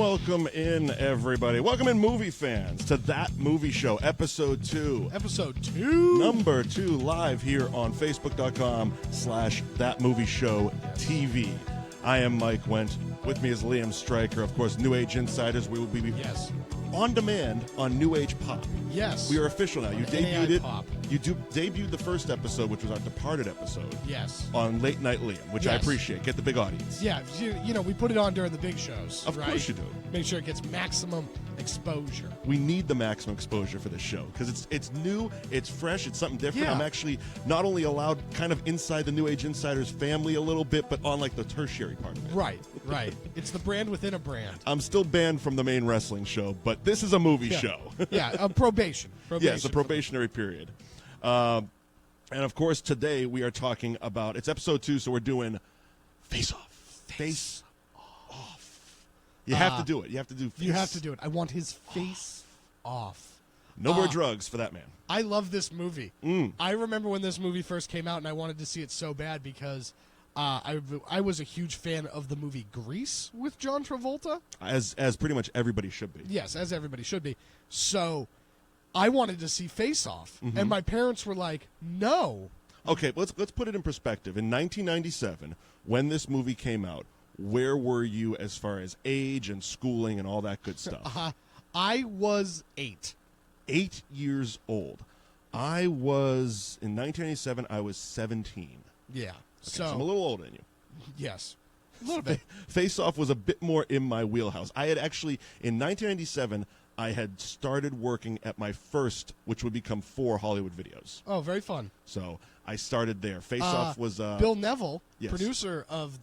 Welcome in, everybody. Welcome in, movie fans, to That Movie Show, Episode 2. Episode 2? Number 2, live here on Facebook.com/That Movie Show TV. I am Mike Wendt. With me is Liam Stryker. Of course, New Age Insiders. We will be on demand on New Age Pop. Yes. We are official now. You debuted it. Pop. You debuted the first episode, which was our Departed episode. Yes. On Late Night Liam, which I appreciate. Get the big audience. Yeah, you know, we put it on during the big shows. Of right? course you do. Make sure it gets maximum exposure. We need the maximum exposure for this show because it's new, it's fresh, it's something different. Yeah. I'm actually not only allowed kind of inside the New Age Insiders family a little bit, but on like the tertiary part of it. Right. It's the brand within a brand. I'm still banned from the main wrestling show, but this is a movie show. Yeah, probation. Yes, a probationary period. And of course, today we are talking about, it's episode 2, so we're doing Face Off. Face Off. You have to do it. You have to do face. You have to do it. I want his face off. No more drugs for that man. I love this movie. I remember when this movie first came out, and I wanted to see it so bad because I was a huge fan of the movie Grease with John Travolta. As pretty much everybody should be. Yes, as everybody should be. So I wanted to see Face Off, and my parents were like, no. Okay, let's put it in perspective. In 1997, when this movie came out, where were you as far as age and schooling and all that good stuff? I was 8. 8 years old. I was, in 1997, I was 17. Yeah. Okay, so I'm a little older than you. Yes. A little bit. Face Off was a bit more in my wheelhouse. I had actually, in 1997, I had started working at my first, which would become 4 Hollywood videos. Oh, very fun. So I started there. Face Off was Bill Neville, yes. producer of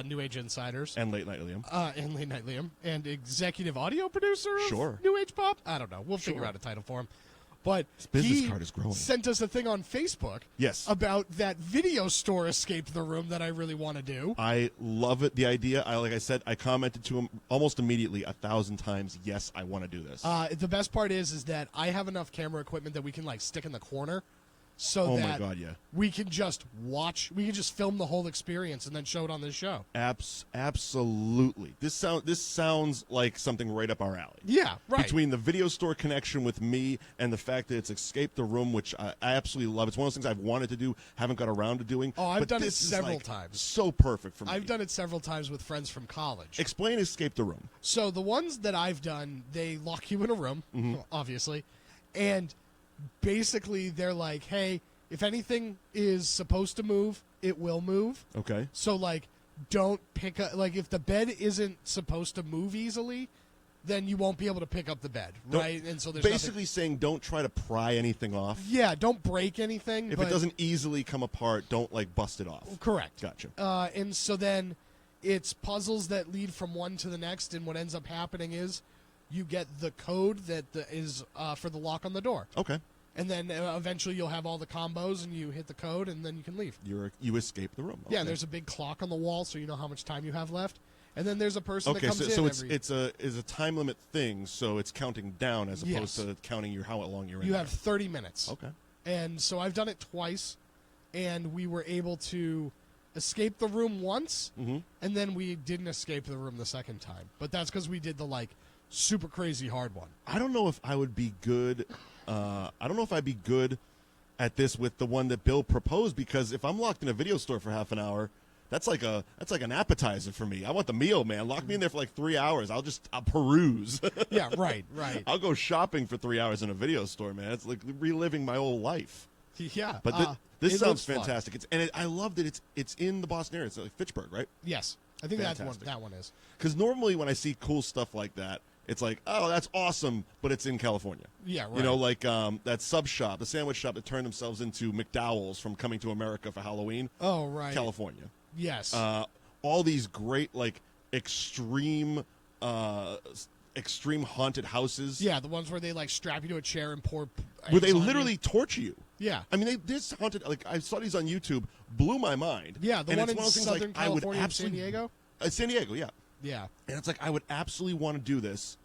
New Age Insiders. And Late Night Liam. And Late Night Liam. And executive audio producer of New Age Pop. I don't know. We'll figure out a title for him. But his business card is growing. Sent us a thing on Facebook about that video store escape the room that I really want to do. I love it. The idea, like I said, I commented to him almost immediately 1,000 times, yes, I want to do this. The best part is that I have enough camera equipment that we can like stick in the corner so that we can just film the whole experience and then show it on this show. Absolutely. This sounds like something right up our alley. Yeah, right. Between the video store connection with me and the fact that it's Escape the Room, which I absolutely love. It's one of those things I've wanted to do, haven't got around to doing. Oh, I've done it several times. So perfect for me. I've done it several times with friends from college. Explain Escape the Room. So the ones that I've done, they lock you in a room, obviously, and basically they're like, hey, if anything is supposed to move, it will move. Okay. So like, don't pick up, like if the bed isn't supposed to move easily, then you won't be able to pick up the bed, right? And so there's basically saying don't try to pry anything off. Yeah, don't break anything. If it doesn't easily come apart, don't like bust it off. Correct. Gotcha. And so then it's puzzles that lead from one to the next, and what ends up happening is you get the code that is for the lock on the door. Okay. And then eventually you'll have all the combos, and you hit the code, and then you can leave. You escape the room. Okay. Yeah, and there's a big clock on the wall, so you know how much time you have left. And then there's a person that comes in. So it's a time limit thing, so it's counting down as opposed to counting how long you're in. You have 30 minutes. Okay. And so I've done it twice, and we were able to escape the room once, and then we didn't escape the room the second time. But that's because we did the like super crazy hard one. I don't know if I would be good. I don't know if I'd be good at this with the one that Bill proposed, because if I'm locked in a video store for half an hour, that's like an appetizer for me. I want the meal, man. Lock me in there for like 3 hours. I'll peruse. Yeah, right. I'll go shopping for 3 hours in a video store, man. It's like reliving my old life. Yeah. But this sounds fantastic. I love that it's in the Boston area. It's like Fitchburg, right? Yes. I think that one is. Because normally when I see cool stuff like that, it's like, oh, that's awesome, but it's in California. Yeah, right. You know, like that sub shop, the sandwich shop that turned themselves into McDowell's from Coming to America for Halloween. Oh, right. California. Yes. All these great, like, extreme haunted houses. Yeah, the ones where they, like, strap you to a chair and pour where they literally torture you. Yeah. I mean, this haunted, like, I saw these on YouTube, blew my mind. Yeah, the one in Southern Southern California, San Diego? San Diego, yeah. Yeah. And it's like, I would absolutely want to do this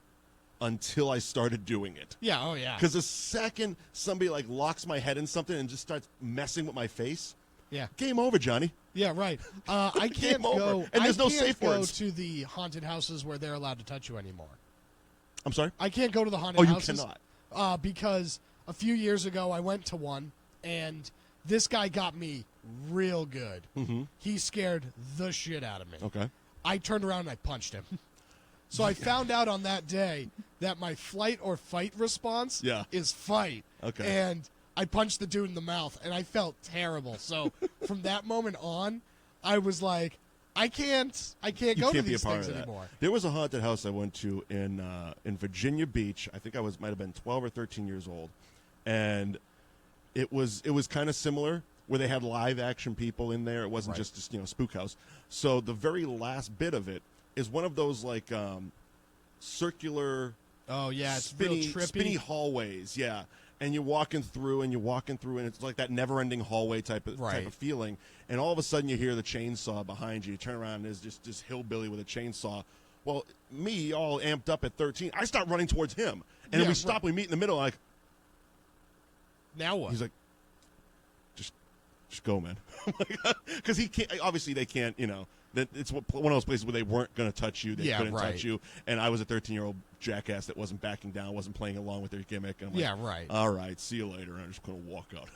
until I started doing it. Yeah, oh yeah. Because the second somebody like locks my head in something and just starts messing with my face, yeah, game over, Johnny. Yeah, right. I can't Game over. go. And there's I no can't safe go words. to the haunted houses where they're allowed to touch you anymore. I'm sorry? I can't go to the haunted Oh, you houses. cannot. Because a few years ago I went to one, and this guy got me real good. Mm-hmm. He scared the shit out of me. Okay. I turned around and I punched him. So I found out on that day that my flight or fight response is fight. Okay. And I punched the dude in the mouth, and I felt terrible. So from that moment on, I was like, I can't go to these things anymore. There was a haunted house I went to in Virginia Beach. I think I might have been 12 or 13 years old, and it was kind of similar where they had live action people in there. It wasn't just spook house. So the very last bit of it is one of those like circular. Oh yeah, it's real trippy. Spinny hallways. Yeah. And you're walking through, and it's like that never-ending hallway type of feeling. And all of a sudden, you hear the chainsaw behind you. You turn around, and there's just this hillbilly with a chainsaw. Well, me, all amped up at 13, I start running towards him. And then we stop, we meet in the middle, like... Now what? He's like, just go, man. Because he can't, obviously they can't, it's one of those places where they weren't going to touch you. They couldn't touch you. And I was a 13-year-old jackass that wasn't backing down, wasn't playing along with their gimmick. And I'm like, all right, see you later. And I'm just going to walk out.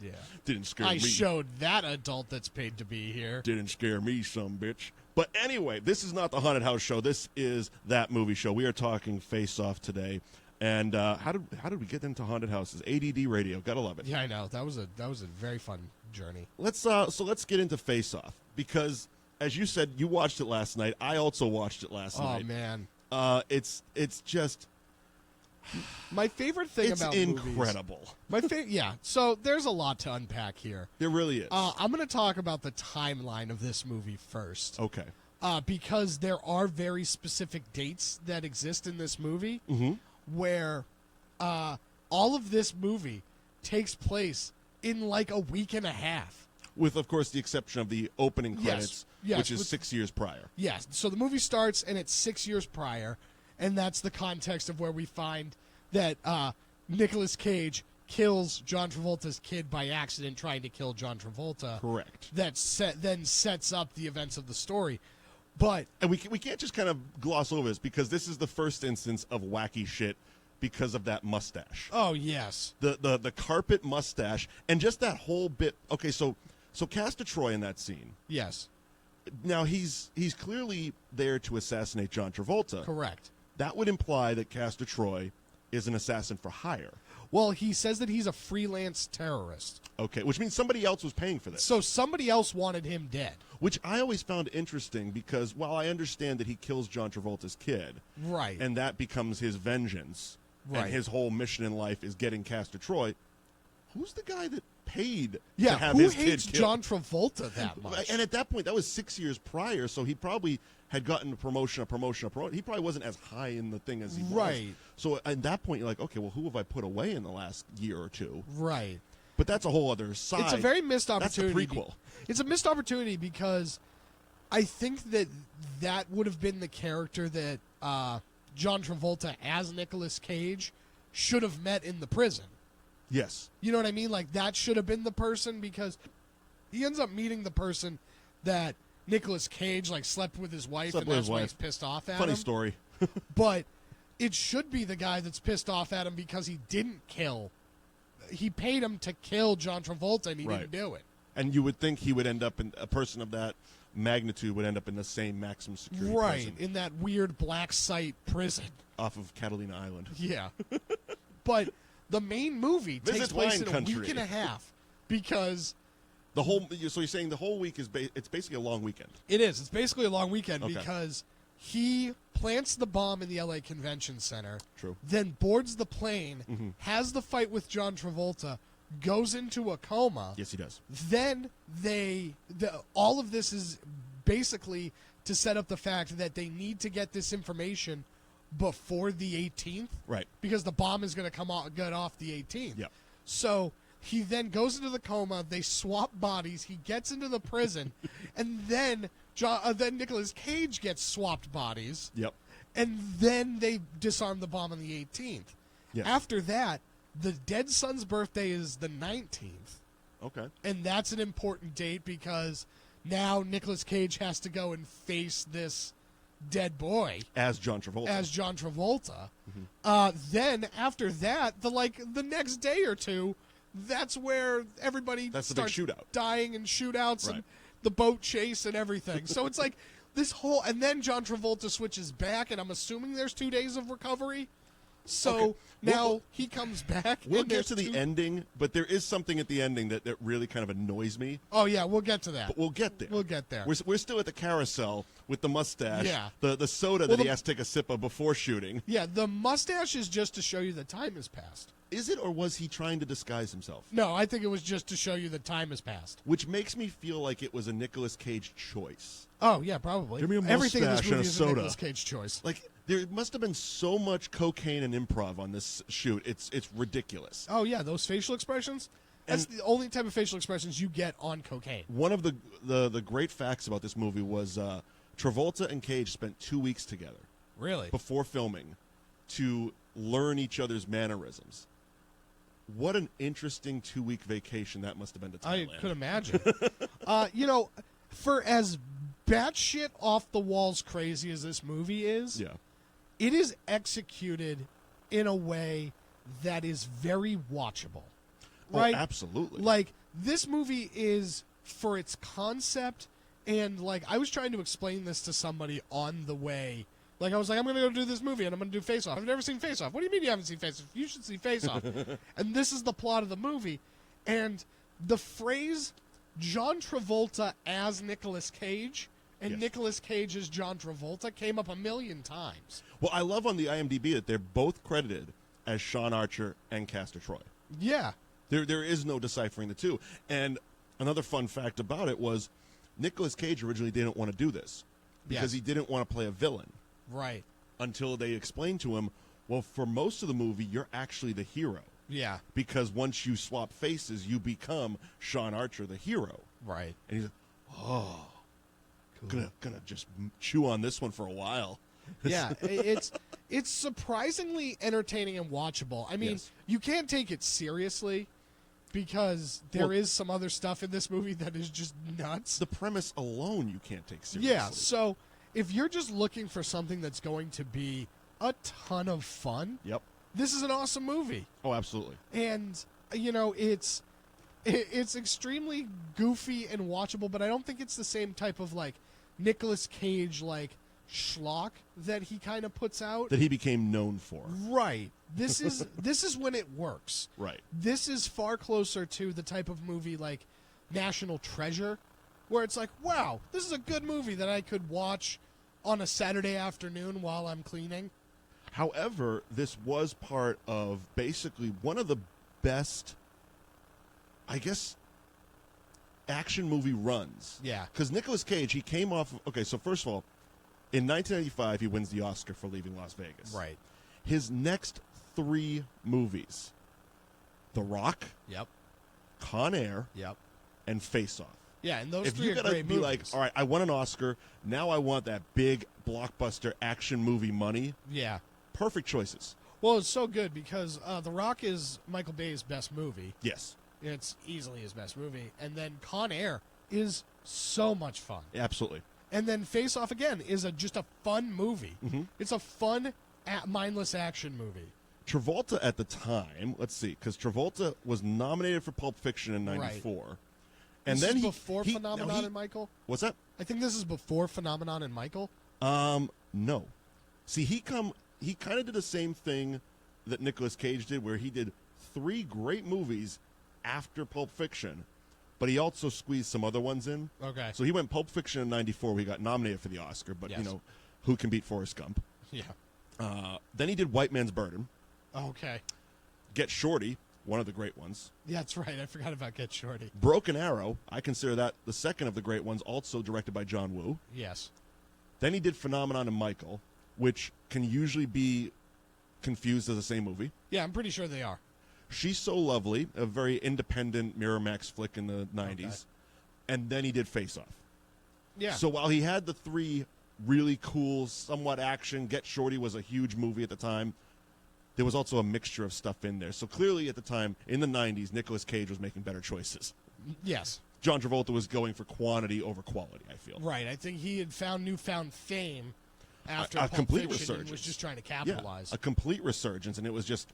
Yeah. Didn't scare me. I showed that adult that's paid to be here. Didn't scare me, some bitch. But anyway, this is not the Haunted House Show. This is That Movie Show. We are talking Face Off today. And how did we get into haunted houses? ADD radio, gotta love it. Yeah, I know. That was a very fun journey. Let's get into Face Off, because as you said, you watched it last night. I also watched it last night. Oh man, it's just my favorite thing about movies. It's incredible. Yeah. So there's a lot to unpack here. There really is. I'm going to talk about the timeline of this movie first. Okay. Because there are very specific dates that exist in this movie. Mm-hmm. Where all of this movie takes place in like a week and a half. With, of course, the exception of the opening credits, yes, which is 6 years prior. Yes. So the movie starts, and it's 6 years prior, and that's the context of where we find that Nicolas Cage kills John Travolta's kid by accident trying to kill John Travolta. Correct. That then sets up the events of the story. But and we can't just kind of gloss over this, because this is the first instance of wacky shit because of that mustache. Oh yes, the carpet mustache, and just that whole bit. Okay, so Castor Troy in that scene. Yes. Now he's clearly there to assassinate John Travolta. Correct. That would imply that Castor Troy is an assassin for hire. Well, he says that he's a freelance terrorist. Okay, which means somebody else was paying for this. So somebody else wanted him dead. Which I always found interesting, because while I understand that he kills John Travolta's kid, right, and that becomes his vengeance, right, and his whole mission in life is getting Castor Troy, who's the guy that paid to have his kid killed? Who hates John Travolta that much? And at that point, that was 6 years prior, so he probably had gotten a promotion. He probably wasn't as high in the thing as he was. Right. So at that point, you're like, okay, well, who have I put away in the last year or two? Right. But that's a whole other side. It's a very missed opportunity. That's the prequel. It's a missed opportunity because I think that would have been the character that John Travolta as Nicolas Cage should have met in the prison. Yes. You know what I mean? Like, that should have been the person, because he ends up meeting the person that Nicolas Cage slept with his wife, and that's why he's pissed off at him. Funny story. But it should be the guy that's pissed off at him because he didn't kill. He paid him to kill John Travolta, and he didn't do it. And you would think he would end up in a person of that magnitude would end up in the same maximum security prison. In that weird black site prison off of Catalina Island. Yeah. But the main movie takes place in a week and a half, because the whole. So you're saying the whole week is it's basically a long weekend. It is. It's basically a long weekend because he plants the bomb in the LA Convention Center. True. Then boards the plane, has the fight with John Travolta, goes into a coma. Yes, he does. Then all of this is basically to set up the fact that they need to get this information before the 18th. Right. Because the bomb is going to get off the 18th. Yeah. So he then goes into the coma. They swap bodies. He gets into the prison. And then then Nicolas Cage gets swapped bodies. Yep. And then they disarm the bomb on the 18th. Yes. After that, the dead son's birthday is the 19th. Okay. And that's an important date because now Nicolas Cage has to go and face this dead boy as John Travolta. Then after that, the next day or two, that's where everybody That's the big starts shootout. dying and shootouts Right. and the boat chase and everything. So it's like this whole, and then John Travolta switches back, and I'm assuming there's 2 days of recovery. So Okay. now he comes back. We'll and get there's to the 2 ending, but there is something at the ending that really kind of annoys me. Oh yeah, we'll get to that. But we'll get there. We'll get there. We're still at the carousel with the mustache, Yeah. the soda that he has to take a sip of before shooting. Yeah, the mustache is just to show you that time has passed. Is it, or was he trying to disguise himself? No, I think it was just to show you that time has passed. Which makes me feel like it was a Nicolas Cage choice. Oh yeah, probably. Give me a Everything in this mustache and movie a is soda. a Nicolas Cage choice. Like, there must have been so much cocaine and improv on this shoot. It's ridiculous. Oh yeah, those facial expressions. That's the only type of facial expressions you get on cocaine. One of the great facts about this movie was Travolta and Cage spent 2 weeks together Really? before filming to learn each other's mannerisms. What an interesting 2-week vacation that must have been to Thailand. I could imagine. For as batshit off the walls crazy as this movie is, Yeah. it is executed in a way that is very watchable. Right? Oh, absolutely. Like, this movie is, for its concept, and, I was trying to explain this to somebody on the way. I was like, I'm going to go do this movie, and I'm going to do Face Off. I've never seen Face Off. What do you mean you haven't seen Face Off? You should see Face Off. And this is the plot of the movie. And the phrase John Travolta as Nicolas Cage and Yes. Nicolas Cage as John Travolta came up a million times. Well, I love on the IMDb that they're both credited as Sean Archer and Castor Troy. Yeah. There is no deciphering the two. And another fun fact about it was Nicolas Cage originally didn't want to do this because Yes. he didn't want to play a villain Right. until they explained to him, well, for most of the movie, you're actually the hero. Yeah. Because once you swap faces, you become Sean Archer, the hero. Right. And he's like, oh, gonna just chew on this one for a while. Yeah, it's surprisingly entertaining and watchable. I mean, Yes. you can't take it seriously because there Well- is some other stuff in this movie that is just nuts. The premise alone you can't take seriously. Yeah, so if you're just looking for something that's going to be a ton of fun, Yep. this is an awesome movie. Oh, absolutely. And it's extremely goofy and watchable, but I don't think it's the same type of Nicolas Cage schlock that he kind of puts out. That he became known for. Right. This is when it works. Right. This is far closer to the type of movie like National Treasure, where it's like, wow, this is a good movie that I could watch on a Saturday afternoon while I'm cleaning. However, this was part of basically one of the best, I guess, action movie runs. Yeah. Because Nicolas Cage, he came off. Okay, so first of all, in 1995, he wins the Oscar for Leaving Las Vegas. Right. His next 3 movies, The Rock, Yep. Con Air, Yep. and Face Off. Yeah, and those If three you are gotta great be movies. like, all right, I won an Oscar, now I want that big blockbuster action movie money. Yeah. Perfect choices. Well, it's so good because The Rock is Michael Bay's best movie. Yes, It's easily his best movie. And then Con Air is so much fun. absolutely. And then Face Off again is just a fun movie. Mm-hmm. It's a fun, mindless action movie. Travolta at the time, let's see, because Travolta was nominated for Pulp Fiction in '94, and This then is he before he- Phenomenon now he- and Michael. What's that? I think this is before Phenomenon and Michael. No. See, he kind of did the same thing that Nicolas Cage did, where he did 3 great movies after Pulp Fiction, but he also squeezed some other ones in. Okay. So he went Pulp Fiction in '94, where he got nominated for the Oscar, but Yes. who can beat Forrest Gump? Yeah. Then he did White Man's Burden, Okay. Get Shorty, one of the great ones. Yeah, that's right. I forgot about Get Shorty. Broken Arrow, I consider that the second of the great ones, also directed by John Woo. Yes. Then he did Phenomenon and Michael, which can usually be confused as the same movie. Yeah, I'm pretty sure they are. She's So Lovely, a very independent Miramax flick in the 90s. Okay. And then he did Face Off. Yeah. So while he had the 3 really cool, somewhat action, Get Shorty was a huge movie at the time, there was also a mixture of stuff in there. So clearly at the time, in the 90s, Nicolas Cage was making better choices. Yes. John Travolta was going for quantity over quality, I feel. Right. I think he had found newfound fame after A Pulp complete Fiction resurgence. and was just trying to Yeah, capitalize. a complete resurgence, and it was just,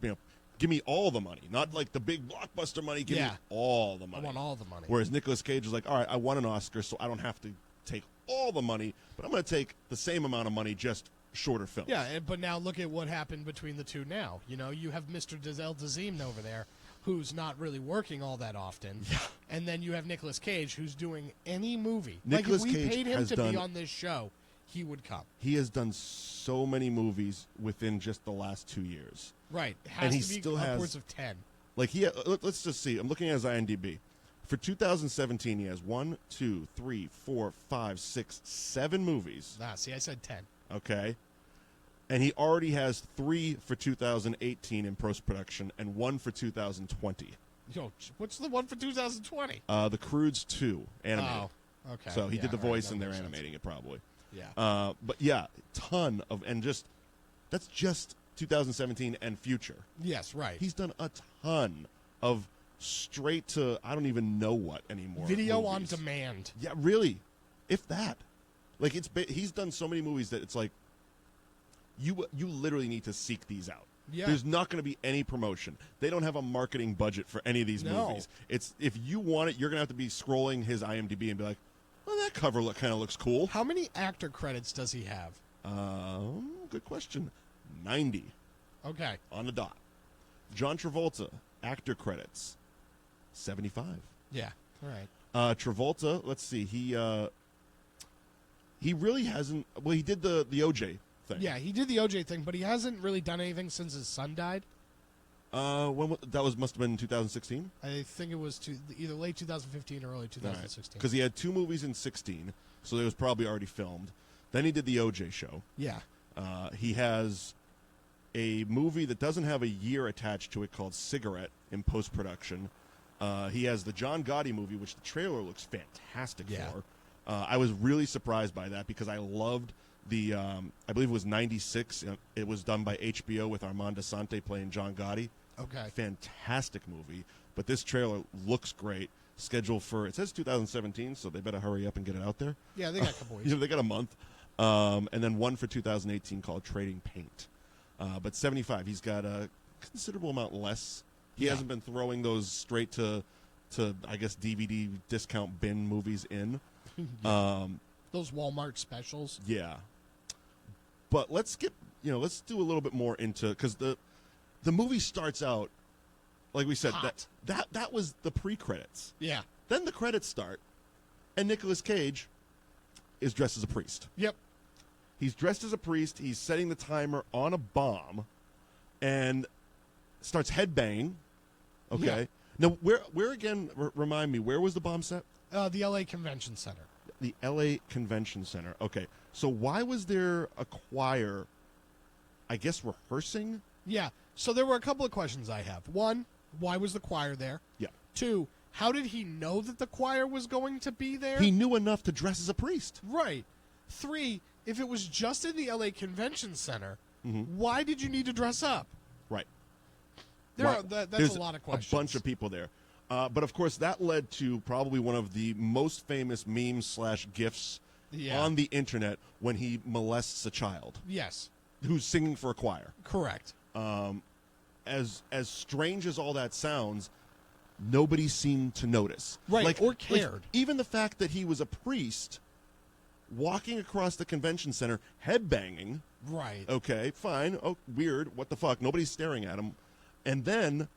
give me all the money. Not like the big blockbuster money, give me all the I money. want all the money. Whereas Nicolas Cage was like, all right, I won an Oscar, so I don't have to take all the money, but I'm going to take the same amount of money, just shorter films. Yeah, but now look at what happened between the two now. You have Mr. Denzel Dazeem over there, who's not really working all that often. Yeah. And then you have Nicolas Cage, who's doing any movie. Nicolas like, if we Cage paid him has to done- be on this show, he would come. He has done so many movies within just the last 2 years. Right. It has And he to be still has- upwards of 10. Like, let's just see. I'm looking at his IMDb. For 2017, he has 1, 2, 3, 4, 5, 6, 7 movies. See, I said 10. Okay. And he already has 3 for 2018 in post-production and 1 for 2020. Yo, what's the one for 2020? The Croods 2, animated. Oh, okay. So he Yeah, did the all right, voice that and they're makes sense. animating it probably. Yeah. But yeah, ton of, and just, that's just 2017 and future. Yes, right. He's done a ton of straight to, I don't even know what anymore. Video on movies. demand. Yeah, really. If that. Like, he's done so many movies that it's like, you literally need to seek these out. Yeah. There's not going to be any promotion. They don't have a marketing budget for any of these movies. It's, if you want it, you're going to have to be scrolling his IMDb and be like, well, that cover kind of looks cool. How many actor credits does he have? Good question. 90 Okay. on the dot. John Travolta, actor credits, 75. Yeah. All right. Travolta, let's see, he really hasn't. Well, he did the OJ thing. Yeah, he did the OJ thing, but he hasn't really done anything since his son died. Must have been 2016. I think it was either late 2015 or early 2016. Because he had 2 movies in 16, so it was probably already filmed. Then he did the OJ show. Yeah. He has a movie that doesn't have a year attached to it called Cigarette in post-production. He has the John Gotti movie, which the trailer looks fantastic for. I was really surprised by that because I loved the, I believe it was 96. It was done by HBO with Armand Assante playing John Gotti. Okay. Fantastic movie. But this trailer looks great. Scheduled for, it says 2017, so they better hurry up and get it out there. Yeah, they got a couple weeks. They got a month. And then one for 2018 called Trading Paint. But 75, he's got a considerable amount less. He hasn't been throwing those straight to I guess DVD discount bin movies in. Those Walmart specials. Yeah. But let's do a little bit more into, because the movie starts out, like we said, Hot. that was the pre-credits. Yeah. Then the credits start, and Nicolas Cage is dressed as a priest. Yep. He's dressed as a priest. He's setting the timer on a bomb, and starts headbanging. Okay. Yeah. Now, where again? Remind me, where was the bomb set? The L.A. Convention Center. The L.A. Convention Center. Okay. So why was there a choir, I guess, rehearsing? Yeah. So there were a couple of questions I have. One, why was the choir there? Yeah. 2, how did he know that the choir was going to be there? He knew enough to dress as a priest. Right. 3, if it was just in the L.A. Convention Center, Mm-hmm. why did you need to dress up? Right. That's There's a lot of questions. A bunch of people there. But, of course, that led to probably one of the most famous memes / GIFs on the Internet when he molests a child Yes. who's singing for a choir. Correct. As strange as all that sounds, nobody seemed to notice. Right, or cared. Even the fact that he was a priest walking across the convention center, headbanging. Right. Okay, fine. Oh, weird. What the fuck? Nobody's staring at him. And then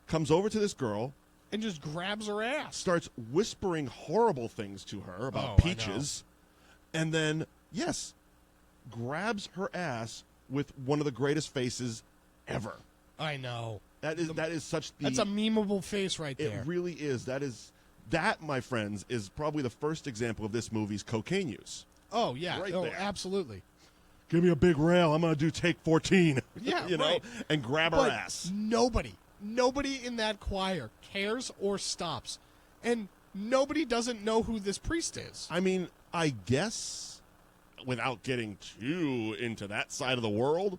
comes over to this girl, And just grabs her ass. starts whispering horrible things to her about Oh, I peaches, and then, yes, grabs her ass with one of the greatest faces ever. I know. That is such the... That's a memeable face right there. It really is. That, my friends, is probably the first example of this movie's cocaine use. Oh, yeah. Right oh, there. absolutely. Give me a big rail. I'm going to do take 14. Yeah, you know, right. and grab her But ass. nobody in that choir cares or stops. And nobody doesn't know who this priest is. I mean, I guess, without getting too into that side of the world,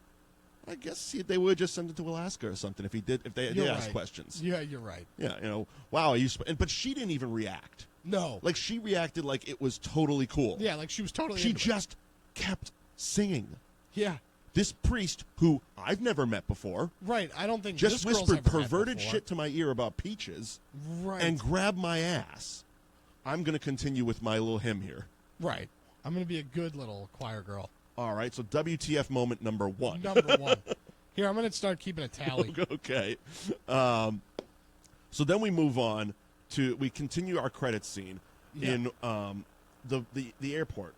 I guess they would just send it to Alaska or something if they You're asked right. questions. Yeah, you're right. Yeah, wow. But she didn't even react. No. Like, she reacted like it was totally cool. Yeah, like she was totally She into it. just kept singing. Yeah. This priest, who I've never met before, Right. I don't think just this girl's whispered ever met perverted before. shit to my ear about peaches Right. and grabbed my ass. I'm going to continue with my little hymn here. Right. I'm going to be a good little choir girl. All right, so WTF moment number 1. Number 1. Here, I'm going to start keeping a tally. Okay. So then we move on to, we continue our credits scene in the airport.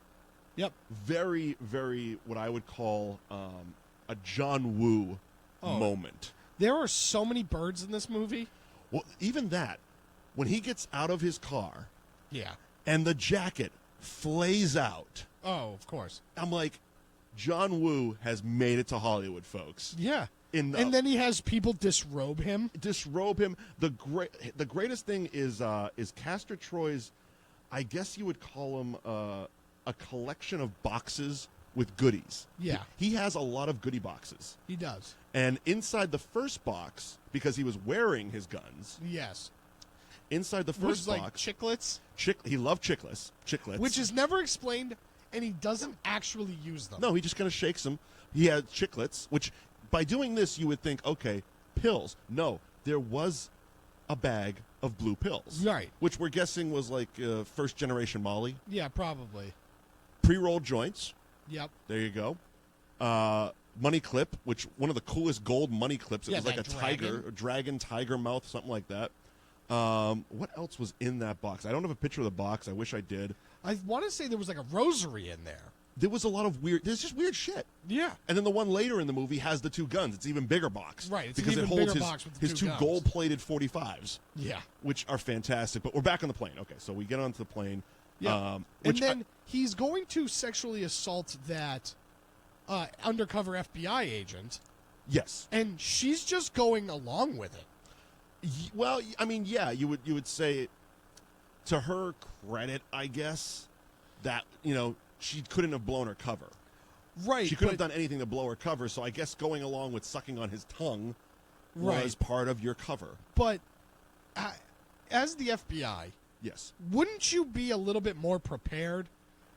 Yep. Very, very, what I would call a John Woo moment. There are so many birds in this movie. Well, even that, when he gets out of his car Yeah. and the jacket flays out, Oh, of course. I'm like, John Woo has made it to Hollywood, folks. Yeah. And then he has people disrobe him. Disrobe him. The greatest thing is Castor Troy's, I guess you would call him a collection of boxes with goodies. Yeah. He has a lot of goodie boxes. He does. And inside the first box, because he was wearing his guns, Yes. inside the Which first is like box, chiclets. he loved chiclets, Which is never explained, and he doesn't actually use them. no, he just kind of shakes them. He had chiclets, which by doing this you would think, okay, pills. No, there was a bag of blue pills, Right. which we're guessing was like first generation Molly. Yeah, probably. Pre-rolled joints. Yep. There you go. Money clip, which one of the coolest gold money clips. It Yeah, was like a that tiger, tiger mouth, something like that. What else was in that box? I don't have a picture of the box. I wish I did. I want to say there was like a rosary in there. There was a lot of weird. There's just weird shit. Yeah. And then the one later in the movie has the 2 guns. It's an even bigger box. Right, it's an because even it holds bigger his, box with the his 2 2 guns. gold-plated 45s, Yeah. which are fantastic. But we're back on the plane. Okay, so we get onto the plane. Yeah. And then he's going to sexually assault that undercover FBI agent, yes. and she's just going along with it. Well, I mean, yeah, you would say, to her credit, I guess, that she couldn't have blown her cover. Right. She couldn't have done anything to blow her cover. So I guess going along with sucking on his tongue Right. was part of your cover. But as the FBI, Yes. wouldn't you be a little bit more prepared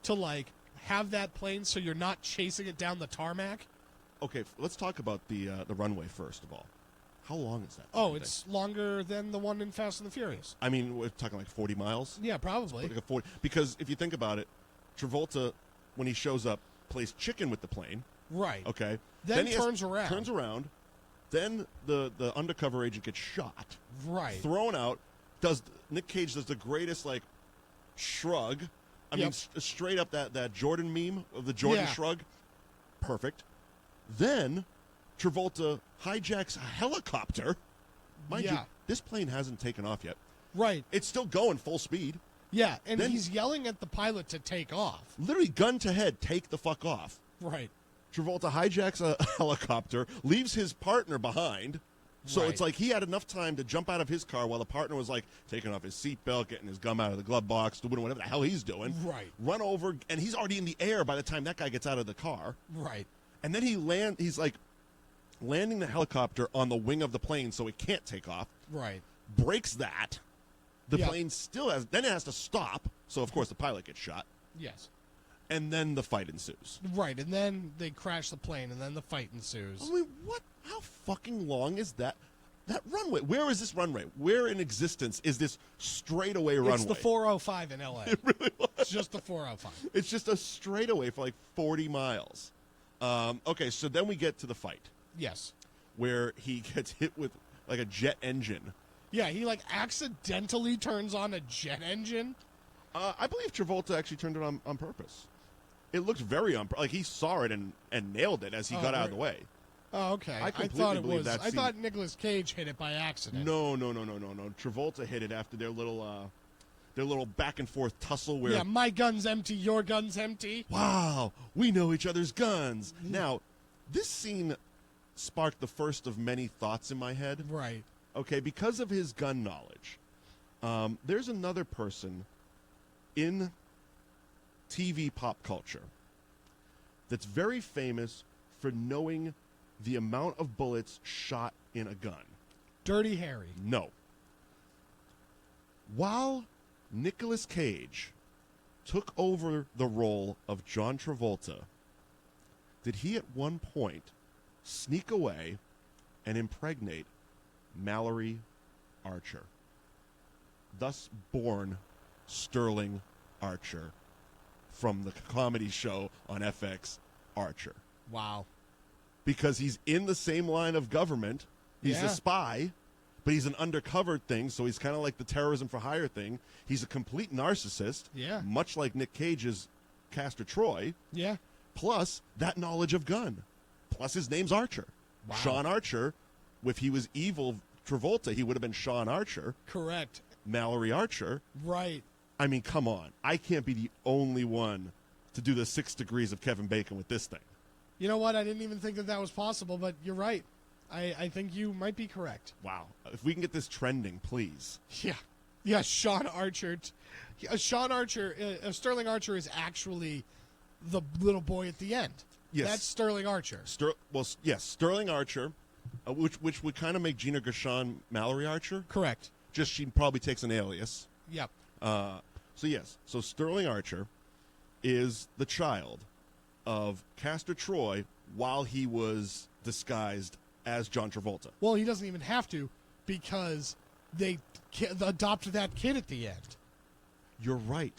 to like have that plane so you're not chasing it down the tarmac? Okay, let's talk about the runway first of all. How long is that? Oh, it's longer than the one in Fast and the Furious. I mean, we're talking like 40 miles. Yeah, probably. Like a 40, because if you think about it, Travolta, when he shows up, plays chicken with the plane. Right. Okay. Then he turns around. Turns around. Then the undercover agent gets shot. Right. Thrown out. Nick Cage does the greatest like shrug. I mean, straight up that Jordan meme of the Jordan shrug. Perfect. Then Travolta hijacks a helicopter. Mind you, this plane hasn't taken off yet. Right. It's still going full speed. Yeah, and Then- he's yelling at the pilot to take off. Literally gun to head, take the fuck off. Right. Travolta hijacks a helicopter, leaves his partner behind. So Right. it's like he had enough time to jump out of his car while the partner was like taking off his seatbelt, getting his gum out of the glove box, doing whatever the hell he's doing. Right. Run over, and he's already in the air by the time that guy gets out of the car. Right. And then he's like landing the helicopter on the wing of the plane so it can't take off. Right. Breaks that. The Yeah. plane still has, then it has to stop. So of course the pilot gets shot. Yes. And then the fight ensues. Right, and then they crash the plane, and then the fight ensues. I mean, what? How fucking long is that runway? Where is this runway? Where in existence is this straightaway runway? It's the 405 in L.A. It really was. It's just the 405. It's just a straightaway for like 40 miles. Okay, so then we get to the fight Yes. where he gets hit with like a jet engine. Yeah, he like accidentally turns on a jet engine. I believe Travolta actually turned it on purpose. It looked very like he saw it and nailed it as he got out of the way. Oh, okay. I completely thought it believe was. that I scene- thought Nicolas Cage hit it by accident. No. Travolta hit it after their little back and forth tussle where Yeah, my gun's empty, your gun's empty. wow, we know each other's guns. Now, this scene sparked the first of many thoughts in my head. Right. Okay, because of his gun knowledge, there's another person in TV pop culture that's very famous for knowing the amount of bullets shot in a gun. Dirty Harry. No. While Nicolas Cage took over the role of John Travolta, did he at one point sneak away and impregnate Mallory Archer, thus born Sterling Archer from the comedy show on FX, Archer? Wow. Because he's in the same line of government. He's Yeah. a spy, but he's an undercover thing, so he's kind of like the terrorism for hire thing. He's a complete narcissist, Yeah. much like Nick Cage's Castor Troy, Yeah. plus that knowledge of gun, plus his name's Archer. Wow. Sean Archer, if he was evil Travolta, he would have been Sean Archer. Correct. Mallory Archer. Right. I mean, come on. I can't be the only one to do the 6 degrees of Kevin Bacon with this thing. You know what? I didn't even think that was possible, but you're right. I think you might be correct. Wow. If we can get this trending, please. Yeah. Yeah, Sean Archer. Sterling Archer is actually the little boy at the end. Yes. That's Sterling Archer. Yes, Sterling Archer, which would kind of make Gina Gershon Mallory Archer. Correct. Just she probably takes an alias. Yep. So Sterling Archer is the child of Castor Troy while he was disguised as John Travolta. Well, he doesn't even have to because they adopt that kid at the end. You're right.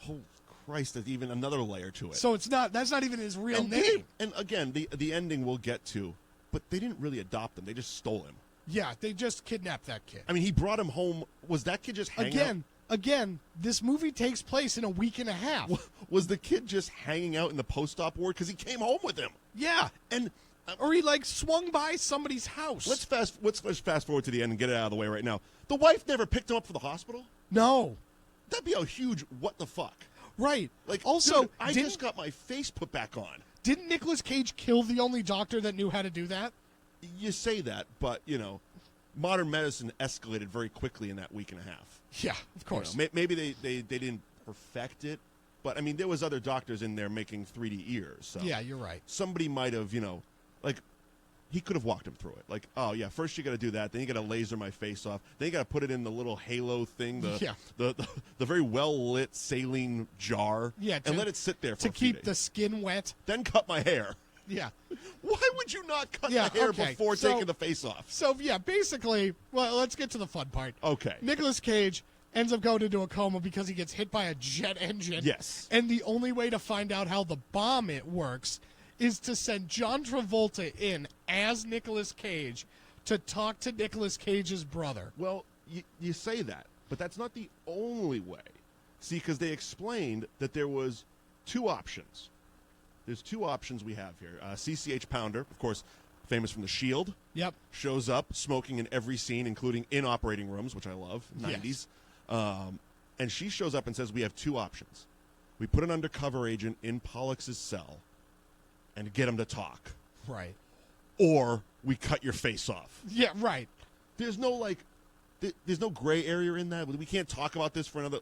Holy Christ, there's even another layer to it. So that's not even his real name. And again, the ending we'll get to, but they didn't really adopt him. They just stole him. Yeah, they just kidnapped that kid. I mean, he brought him home. Was that kid just hanging out? Again, this movie takes place in a week and a half. Was the kid just hanging out in the post-op ward because he came home with him? Yeah. And or he swung by somebody's house. let's fast forward to the end and get it out of the way right now. The wife never picked him up for the hospital? No. That'd be a huge what the fuck. Right. Also, dude, I just got my face put back on. Didn't Nicolas Cage kill the only doctor that knew how to do that? You say that, but, modern medicine escalated very quickly in that week and a half. Yeah, of course. Maybe they didn't perfect it, but, I mean, there was other doctors in there making 3D ears. So yeah, you're right. Somebody might have, he could have walked him through it. Oh, yeah, first you got to do that. Then you got to laser my face off. Then you got to put it in the little halo thing, the very well-lit saline jar, and let it sit there for a few keep days. the skin wet. Then cut my hair. Yeah. Why would you not cut the hair before taking the face off? So, yeah, basically, well, let's get to the fun part. Okay. Nicolas Cage ends up going into a coma because he gets hit by a jet engine. Yes. And the only way to find out how the bomb works is to send John Travolta in as Nicolas Cage to talk to Nicolas Cage's brother. Well, you say that, but that's not the only way. See, because they explained that there was 2 options. There's 2 options we have here. CCH Pounder, of course, famous from The Shield. Yep. Shows up smoking in every scene, including in operating rooms, which I love, 90s. And she shows up and says, we have 2 options. We put an undercover agent in Pollux' cell and get him to talk. Right. Or we cut your face off. Yeah, right. There's no, there's no gray area in that. We can't talk about this for another,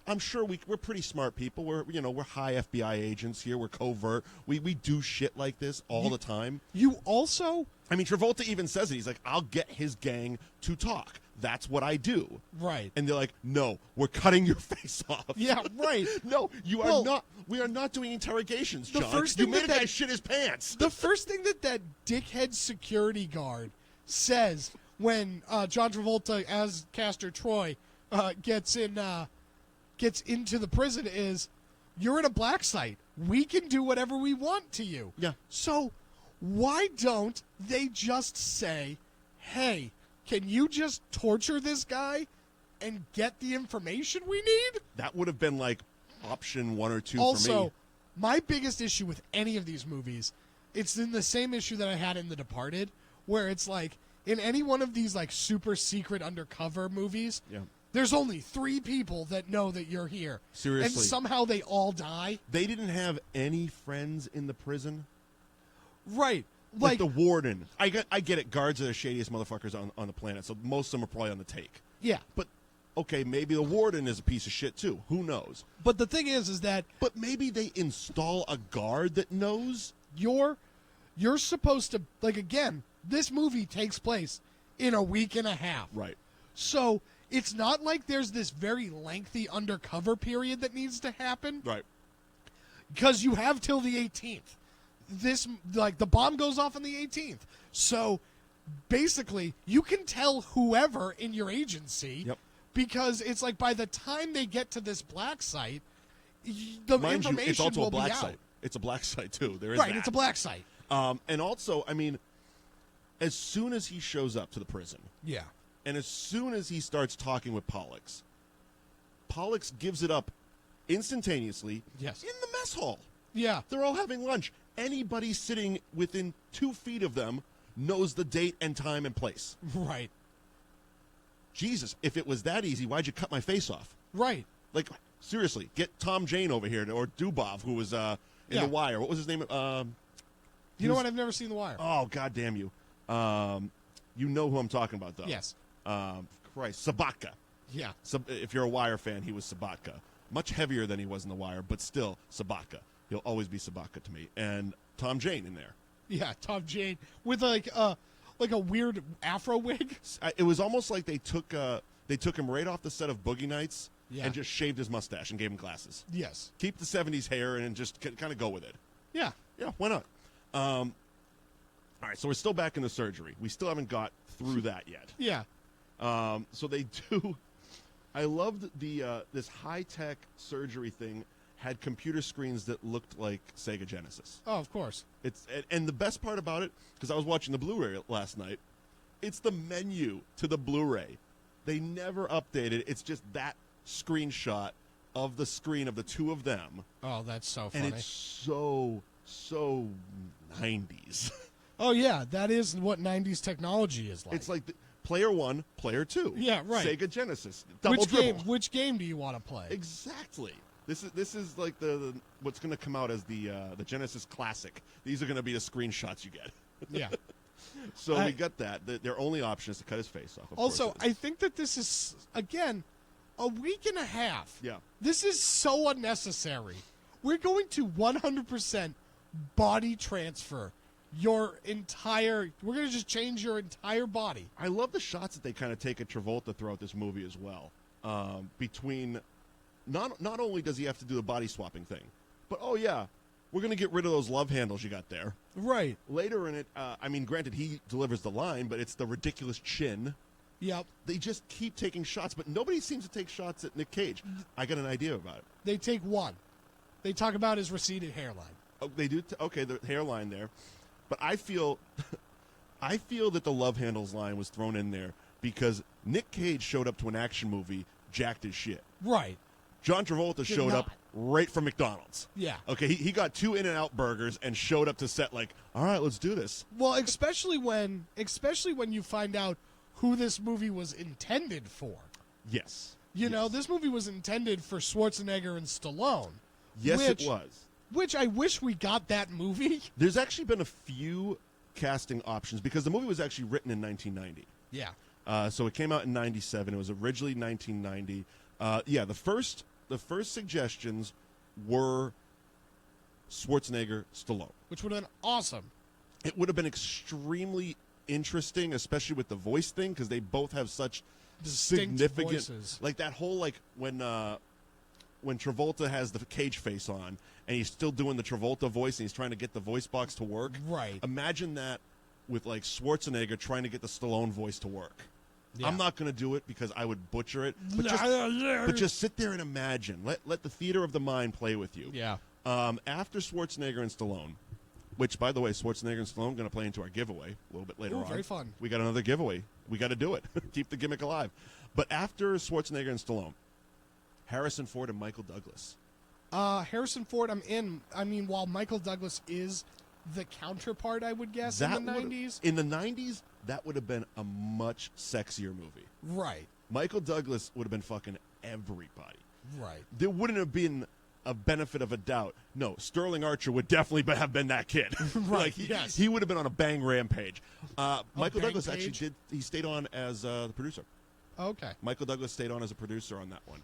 I'm sure we're pretty smart people. We're high FBI agents here. We're covert. We do shit like this all the time. You also... I mean, Travolta even says it. He's like, I'll get his gang to talk. That's what I do. Right. And they're like, no, we're cutting your face off. Yeah, right. No, you are not. We are not doing interrogations, John. You made a guy shit his pants. The first thing that dickhead security guard says when John Travolta as Castor Troy gets into the prison is, you're in a black site. We can do whatever we want to you. Yeah. So why don't they just say, hey, can you just torture this guy and get the information we need? That would have been option 1 or 2 for me. Also, my biggest issue with any of these movies, it's in the same issue that I had in The Departed, where it's in any one of these super secret undercover movies, yeah. There's only 3 people that know that you're here. Seriously. And somehow they all die. They didn't have any friends in the prison? Right. Like the warden. I get it. Guards are the shadiest motherfuckers on the planet, so most of them are probably on the take. Yeah. But, okay, maybe the warden is a piece of shit, too. Who knows? But the thing is that... But maybe they install a guard that knows? You're supposed to... again, this movie takes place in a week and a half. Right. So... It's not like there's this very lengthy undercover period that needs to happen. Right. Because you have till the 18th. The bomb goes off on the 18th. So basically, you can tell whoever in your agency. Yep. Because it's like by the time they get to this black site, the Mind you, information it's also will a black be out. site. It's a black site too. There is Right, that. it's a black site. And also, I mean, as soon as he shows up to the prison, Yeah. and as soon as he starts talking with Pollux gives it up instantaneously. Yes. In the mess hall. Yeah. They're all having lunch. Anybody sitting within 2 feet of them knows the date and time and place. Right. Jesus, if it was that easy, why'd you cut my face off? Right. Like, seriously, get Tom Jane over here, or Dubov, who was in The Wire. What was his name? You know what? I've never seen The Wire. Oh, God damn you. You know who I'm talking about, though. Yes. Christ. Sabatka. Yeah. If you're a Wire fan, he was Sabatka. Much heavier than he was in The Wire, but still Sabatka. He'll always be Sabatka to me. And Tom Jane in there. Yeah, Tom Jane with like a weird afro wig. It was almost like they took him right off the set of Boogie Nights Yeah. and just shaved his mustache and gave him glasses. Yes. Keep the 70s hair and just kind of go with it. Yeah. Yeah, why not? All right, so we're still back in the surgery. We still haven't got through that yet. Yeah. So they do. I loved this high-tech surgery thing had computer screens that looked like Sega Genesis. Oh, of course. And the best part about it, because I was watching the Blu-ray last night, it's the menu to the Blu-ray. They never updated. It's just that screenshot of the screen of the two of them. Oh, that's so funny. And it's so 90s. Oh, yeah. That is what 90s technology is like. It's like player 1, player 2. Yeah, right. Sega Genesis. Double dribble. Which game do you want to play? Exactly. This is like the what's going to come out as the Genesis Classic. These are going to be the screenshots you get. Yeah. So we got that. Their only option is to cut his face off. Also, I think that this is, again, a week and a half. Yeah. This is so unnecessary. We're going to 100% body transfer your entire... We're going to just change your entire body. I love the shots that they kind of take at Travolta throughout this movie as well. Between... Not only does he have to do the body swapping thing, but, oh, yeah, we're going to get rid of those love handles you got there. Right. Later in it, I mean, granted, he delivers the line, but it's the ridiculous chin. Yep. They just keep taking shots, but nobody seems to take shots at Nick Cage. I got an idea about it. They take one. They talk about his receded hairline. Oh, they do? Okay, the hairline there. But I feel that the love handles line was thrown in there because Nick Cage showed up to an action movie jacked as shit. Right. John Travolta showed up right from McDonald's. Yeah. Okay, he got 2 In-N-Out burgers and showed up to set like, all right, let's do this. Well, especially when you find out who this movie was intended for. Yes. You know, this movie was intended for Schwarzenegger and Stallone. Yes, it was. Which I wish we got that movie. There's actually been a few casting options because the movie was actually written in 1990. Yeah. So it came out in 97. It was originally 1990. Yeah, the first suggestions were Schwarzenegger, Stallone. Which would have been awesome. It would have been extremely interesting, especially with the voice thing, because they both have such Distinct significant voices. Like that whole when Travolta has the Cage face on and he's still doing the Travolta voice and he's trying to get the voice box to work. Right. Imagine that with like Schwarzenegger trying to get the Stallone voice to work. Yeah. I'm not going to do it because I would butcher it. But just sit there and imagine. Let the theater of the mind play with you. Yeah. After Schwarzenegger and Stallone, which, by the way, Schwarzenegger and Stallone are going to play into our giveaway a little bit later on. Very fun. We got another giveaway. We got to do it. Keep the gimmick alive. But after Schwarzenegger and Stallone, Harrison Ford and Michael Douglas. Harrison Ford, I'm in. I mean, while Michael Douglas is the counterpart, I would guess, in the 90s. In the 90s, that would have been a much sexier movie. Right. Michael Douglas would have been fucking everybody. Right. There wouldn't have been a benefit of a doubt. No, Sterling Archer would definitely have been that kid. Right, Like he would have been on a bang rampage. Michael bang Douglas page? actually he stayed on as the producer. Okay. Michael Douglas stayed on as a producer on that one.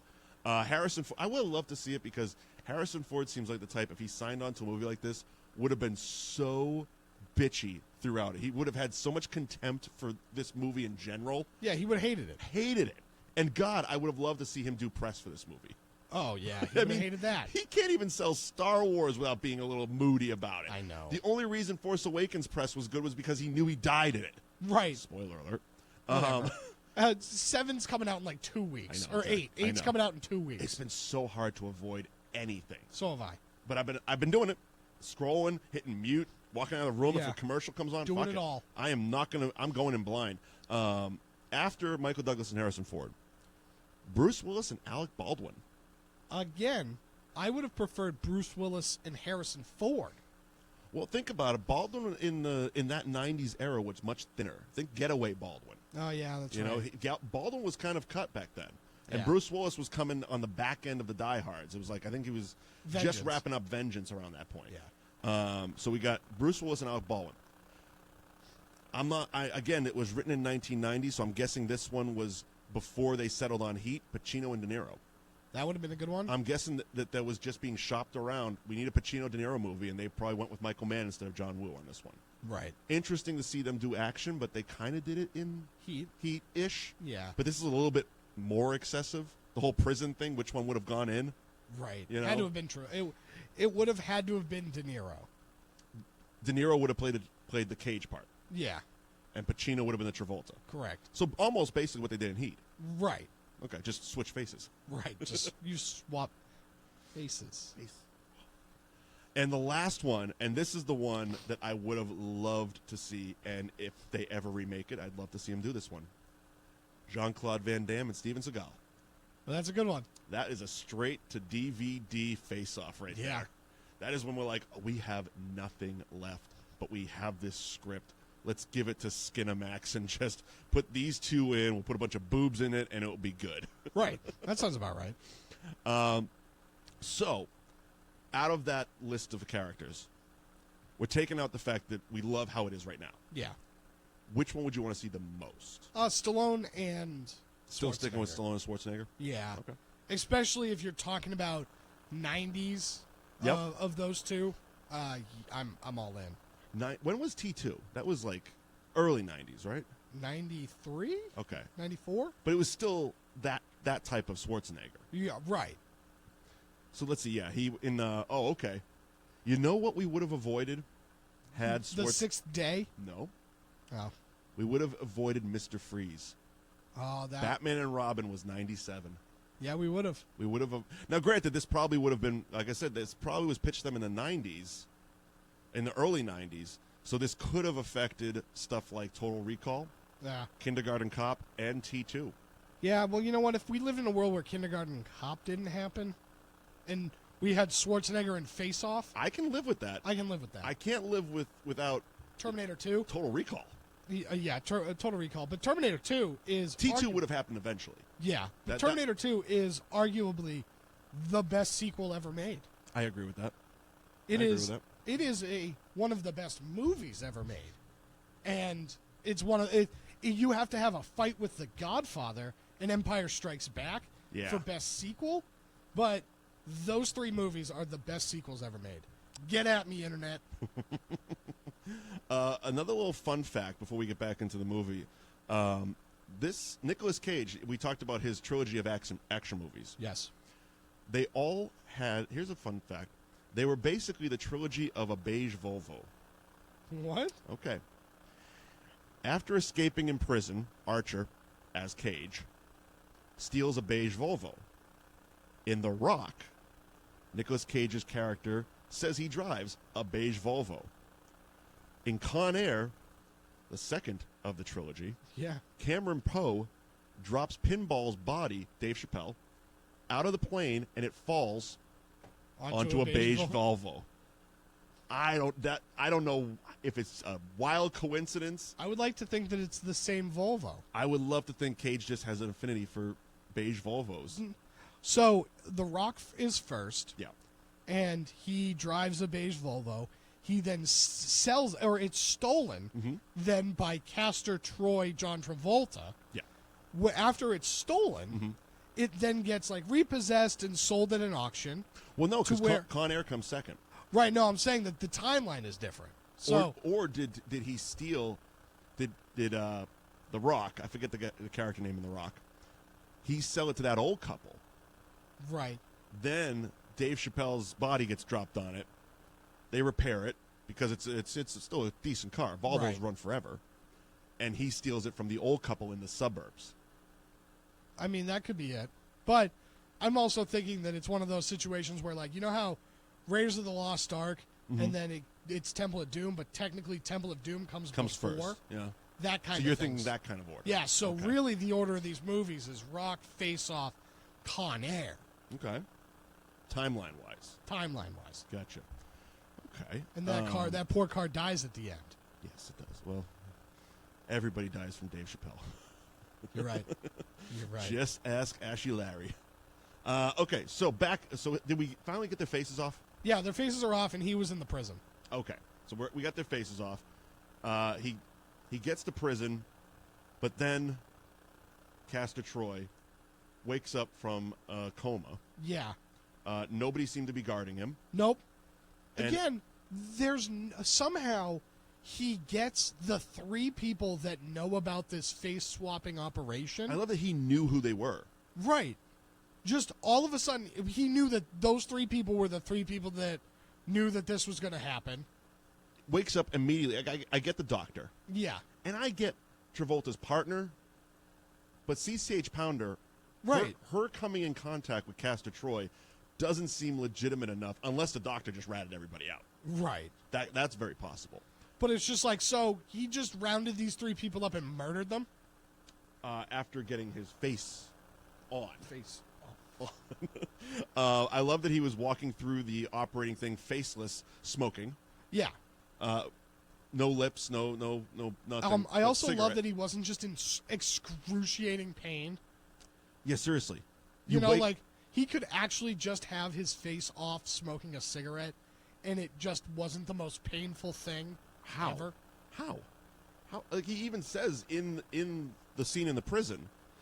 Harrison Ford, I would love to see it because Harrison Ford seems like the type, if he signed on to a movie like this, would have been so bitchy throughout it. He would have had so much contempt for this movie in general. Yeah, he would have hated it. Hated it. And God, I would have loved to see him do press for this movie. Oh, yeah. He hated that. He can't even sell Star Wars without being a little moody about it. I know. The only reason Force Awakens press was good was because he knew he died in it. Right. Spoiler alert. 7's coming out in like 2 weeks. I know, Or 8. 8's coming out in 2 weeks. It's been so hard to avoid anything. So have I. But I've been doing it. Scrolling, hitting mute, walking out of the room if a commercial comes on. Doing it all. I'm going in blind. After Michael Douglas and Harrison Ford, Bruce Willis and Alec Baldwin. Again, I would have preferred Bruce Willis and Harrison Ford. Well, think about it. Baldwin in that '90s era was much thinner. Think Getaway Baldwin. Oh yeah, that's right. You know, Baldwin was kind of cut back then, and Yeah. Bruce Willis was coming on the back end of the Die Hards. It was like I think he was Vengeance. just wrapping up Vengeance around that point. Yeah. So we got Bruce Willis and Alec Baldwin. Again, it was written in 1990, so I'm guessing this one was before they settled on Heat. Pacino and De Niro. That would have been a good one. I'm guessing that was just being shopped around. We need a Pacino De Niro movie, and they probably went with Michael Mann instead of John Woo on this one. Right. Interesting to see them do action, but they kind of did it in Heat-ish. Yeah. But this is a little bit more excessive. The whole prison thing, which one would have gone in? Right. You know? Had to have been true. It would have had to have been De Niro. De Niro would have played the Cage part, Yeah. and Pacino would have been the Travolta. Correct. So almost basically what they did in Heat. Right. Okay, just switch faces. Right. Just you swap faces. And the last one, and this is the one that I would have loved to see, and if they ever remake it, I'd love to see him do this one. Jean-Claude Van Damme and Steven Seagal. Well, that's a good one. That is a straight-to-DVD face-off right Yeah. there. That is when we're like, we have nothing left, but we have this script. Let's give it to Skinamax and just put these two in. We'll put a bunch of boobs in it, and it'll be good. Right. That sounds about right. So, out of that list of characters, we're taking out the fact that we love how it is right now. Yeah. Which one would you want to see the most? Stallone and Still sticking with Schwarzenegger. Stallone and Schwarzenegger? Yeah. Okay. Especially if you're talking about 90s Yep. of those two. I'm all in. When was T2? That was like early 90s, right? 93? Okay. 94? But it was still that type of Schwarzenegger. Yeah, right. So let's see. Yeah, he in. Okay. You know what we would have avoided had The Sixth Day? No. Oh. We would have avoided Mr. Freeze. Oh, that. Batman and Robin was 97. Yeah, we would have. We would have. Now, granted, this probably would have been, like I said, this probably was pitched them in the 90s, in the early 90s. So this could have affected stuff like Total Recall, Yeah. Kindergarten Cop, and T2. Yeah, well, you know what? If we lived in a world where Kindergarten Cop didn't happen, and we had Schwarzenegger in Face Off, I can live with that. I can live with that. I can't live without Terminator 2? Total Recall. Yeah, Total Recall. But Terminator 2 is... T2 would have happened eventually. Yeah. That- Terminator 2 is arguably the best sequel ever made. I agree with that. It I agree is. with It is one of the best movies ever made, and it's one of it. You have to have a fight with The Godfather and Empire Strikes Back Yeah. for best sequel, but those three movies are the best sequels ever made. Get at me, internet. Another little fun fact before we get back into the movie. This Nicolas Cage, we talked about his trilogy of action movies. Yes. They all had, here's a fun fact, they were basically the trilogy of a beige Volvo. What? Okay. After escaping in prison, Archer, as Cage, steals a beige Volvo. In The Rock, Nicolas Cage's character says he drives a beige Volvo. In Con Air, the second of the trilogy, Yeah. Cameron Poe drops Pinball's body, Dave Chappelle, out of the plane, and it falls onto a beige Volvo. I don't know if it's a wild coincidence. I would like to think that it's the same Volvo. I would love to think Cage just has an affinity for beige Volvos. So The Rock is first. Yeah. And he drives a beige Volvo. He then sells, or it's stolen, then by Castor Troy, John Travolta. Yeah. After it's stolen, it then gets like repossessed and sold at an auction. Well, no, because where- Con Air comes second. Right? No, I'm saying that the timeline is different. So or did he steal? Did The Rock? I forget the character name in The Rock. Mm-hmm. He sell it to that old couple. Right. Then Dave Chappelle's body gets dropped on it. They repair it because it's still a decent car. Volvos Right. run forever. And he steals it from the old couple in the suburbs. I mean, that could be it. But I'm also thinking that it's one of those situations where, like, you know how Raiders of the Lost Ark, and then it's Temple of Doom, but technically Temple of Doom comes before? First. Yeah. That kind So of you're things. thinking that kind of order. Yeah, so Okay. really the order of these movies is Rock, Face Off, Con Air, Okay. Timeline-wise. timeline-wise. Gotcha. Okay. And that poor car dies at the end. Yes, it does. Well, everybody dies from Dave Chappelle. You're right. You're right. Just ask Ashy Larry. Okay, so did we finally get their faces off? Yeah, their faces are off, and he was in the prison. Okay, so we got their faces off. He gets to prison, but then Castor Troy wakes up from a coma. Yeah. Nobody seemed to be guarding him. Nope. And- Again, there's somehow he gets the 3 people that know about this face-swapping operation. I love that he knew who they were. Right. Just all of a sudden, he knew that those 3 people were the 3 people that knew that this was going to happen. Wakes up immediately. I get the doctor. Yeah. And I get Travolta's partner, but CCH Pounder, Right. her coming in contact with Castor Troy doesn't seem legitimate enough unless the doctor just ratted everybody out. Right. That's very possible. But it's just like, so he just rounded these 3 people up and murdered them? After getting his face on. Face. I love that he was walking through the operating thing faceless, smoking. Yeah. No lips, no nothing. I also love cigarette. that he wasn't just in excruciating pain. Yeah, seriously. You know, like, he could actually just have his face off smoking a cigarette, and it just wasn't the most painful thing ever. How? Like, he even says in the scene in the prison,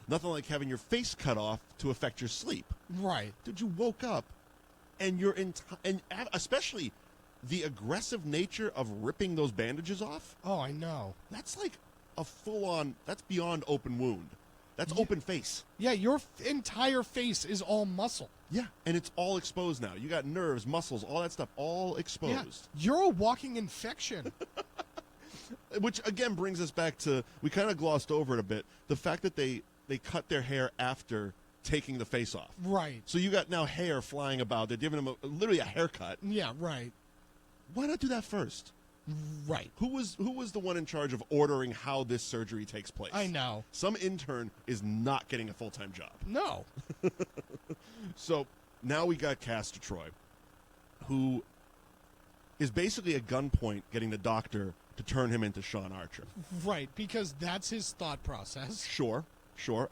nothing like having your face cut off to affect your sleep. Right. Dude, you woke up, and and especially the aggressive nature of ripping those bandages off. Oh, I know. That's like a full-on. That's beyond open wound. That's open face. Yeah, your entire face is all muscle. Yeah, and it's all exposed now. You got nerves, muscles, all that stuff, all exposed. Yeah, you're a walking infection. Which again brings us back to, we kind of glossed over it a bit, the fact that they cut their hair after taking the face off. Right. So you got now hair flying about. They're giving them literally a haircut. Yeah, right. Why not do that first? Right. Who was the one in charge of ordering how this surgery takes place? I know. Some intern is not getting a full-time job. No. So now we got Castor Troy, who is basically at gunpoint getting the doctor to turn him into Sean Archer. Right, because that's his thought process. Sure.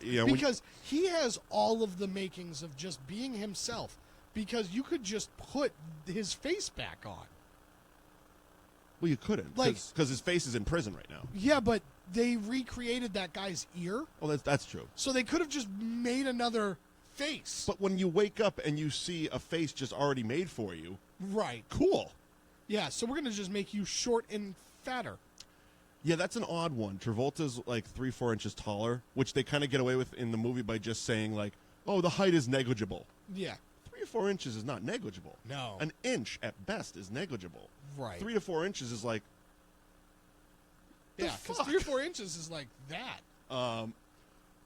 Yeah, Because he has all of the makings of just being himself. Because you could just put his face back on. well, you couldn't, like- because his face is in prison right now. Yeah, but they recreated that guy's ear, Oh, that's true. so they could have just made another face. But when you wake up and you see a face just already made for you, Right. cool. Yeah, so we're going to just make you short and fatter. Yeah, that's an odd one. Travolta's like 3-4 inches taller, which they kind of get away with in the movie by just saying like, "Oh, the height is negligible." Yeah. 3 or 4 inches is not negligible. No. An inch at best is negligible. Right. 3 to 4 inches is like, Yeah, because fuck? 3 or 4 inches is like that.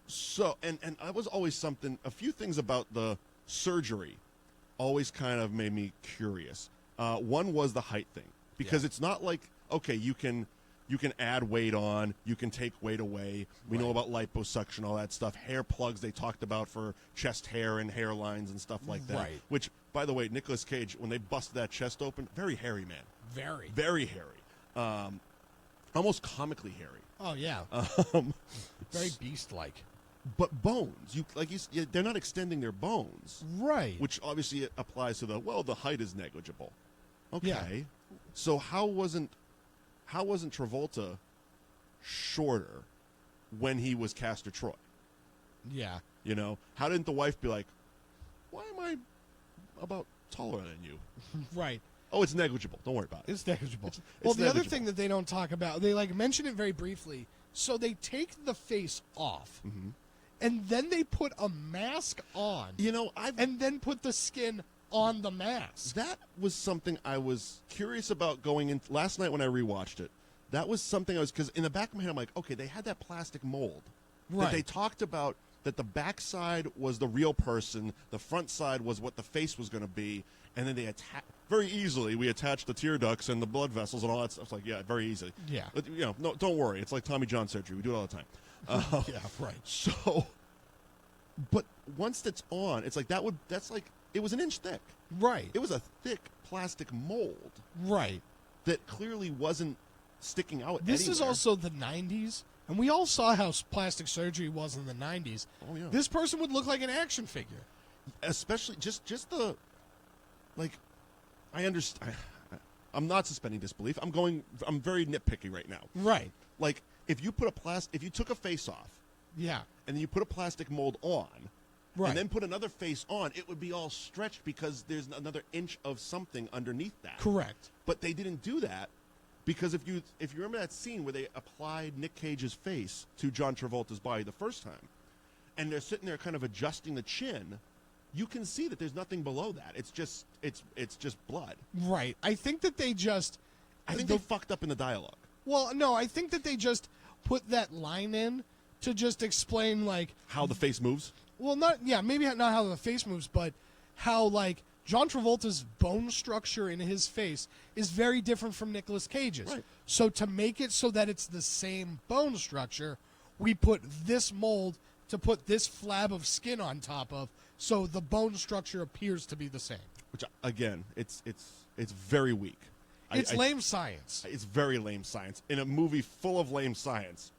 so. And I was always a few things about the surgery always kind of made me curious. One was the height thing, because it's not like, okay, you can add weight on, you can take weight away. We know about liposuction, all that stuff. Hair plugs they talked about for chest hair and hairlines and stuff like that. Right. Which, by the way, Nicolas Cage, when they busted that chest open, very hairy man. Very. Very hairy. Almost comically hairy. Oh, yeah. Very beast-like. But bones, they're not extending their bones. Right. Which obviously applies to the height is negligible. Okay. Yeah. So how wasn't Travolta shorter when he was Castor Troy? Yeah. You know, how didn't the wife be like, "Why am I about taller than you?" Right. Oh, it's negligible. Don't worry about it. It's negligible. It's Well, the other negligible. thing that they don't talk about, they like mention it very briefly. So they take the face off, and then they put a mask on. And then put the skin on the mask. That was something I was curious about going in last night when I rewatched it. That was something because in the back of my head, I'm like, okay, they had that plastic mold. Right. That they talked about that the back side was the real person, the front side was what the face was going to be, and then they very easily we attached the tear ducts and the blood vessels and all that stuff. It's like, yeah, very easily. Yeah. But, no, don't worry. It's like Tommy John surgery. We do it all the time. Yeah, right. So, but once it's on, it's like it was an inch thick. Right. It was a thick plastic mold. Right. That clearly wasn't sticking out This is anywhere. also the 90s, and we all saw how plastic surgery was in the 90s. Oh, yeah. This person would look like an action figure. Especially just the, like, I understand. I'm not suspending disbelief. I'm very nitpicky right now. Right. Like, if you took a face off, Yeah. and then you put a plastic mold on, Right. and then put another face on, it would be all stretched because there's another inch of something underneath that. Correct. But they didn't do that because if you remember that scene where they applied Nick Cage's face to John Travolta's body the first time, and they're sitting there kind of adjusting the chin, you can see that there's nothing below that. It's just blood. Right. I think that they just... I think they fucked up in the dialogue. Well, no, I think that they just put that line in to just explain, like... How the face moves? Well, maybe not how the face moves, but how, like, John Travolta's bone structure in his face is very different from Nicolas Cage's. Right. So to make it so that it's the same bone structure, we put this mold to put this flab of skin on top of, so the bone structure appears to be the same. Which, again, it's very weak. It's lame science. It's very lame science. In a movie full of lame science,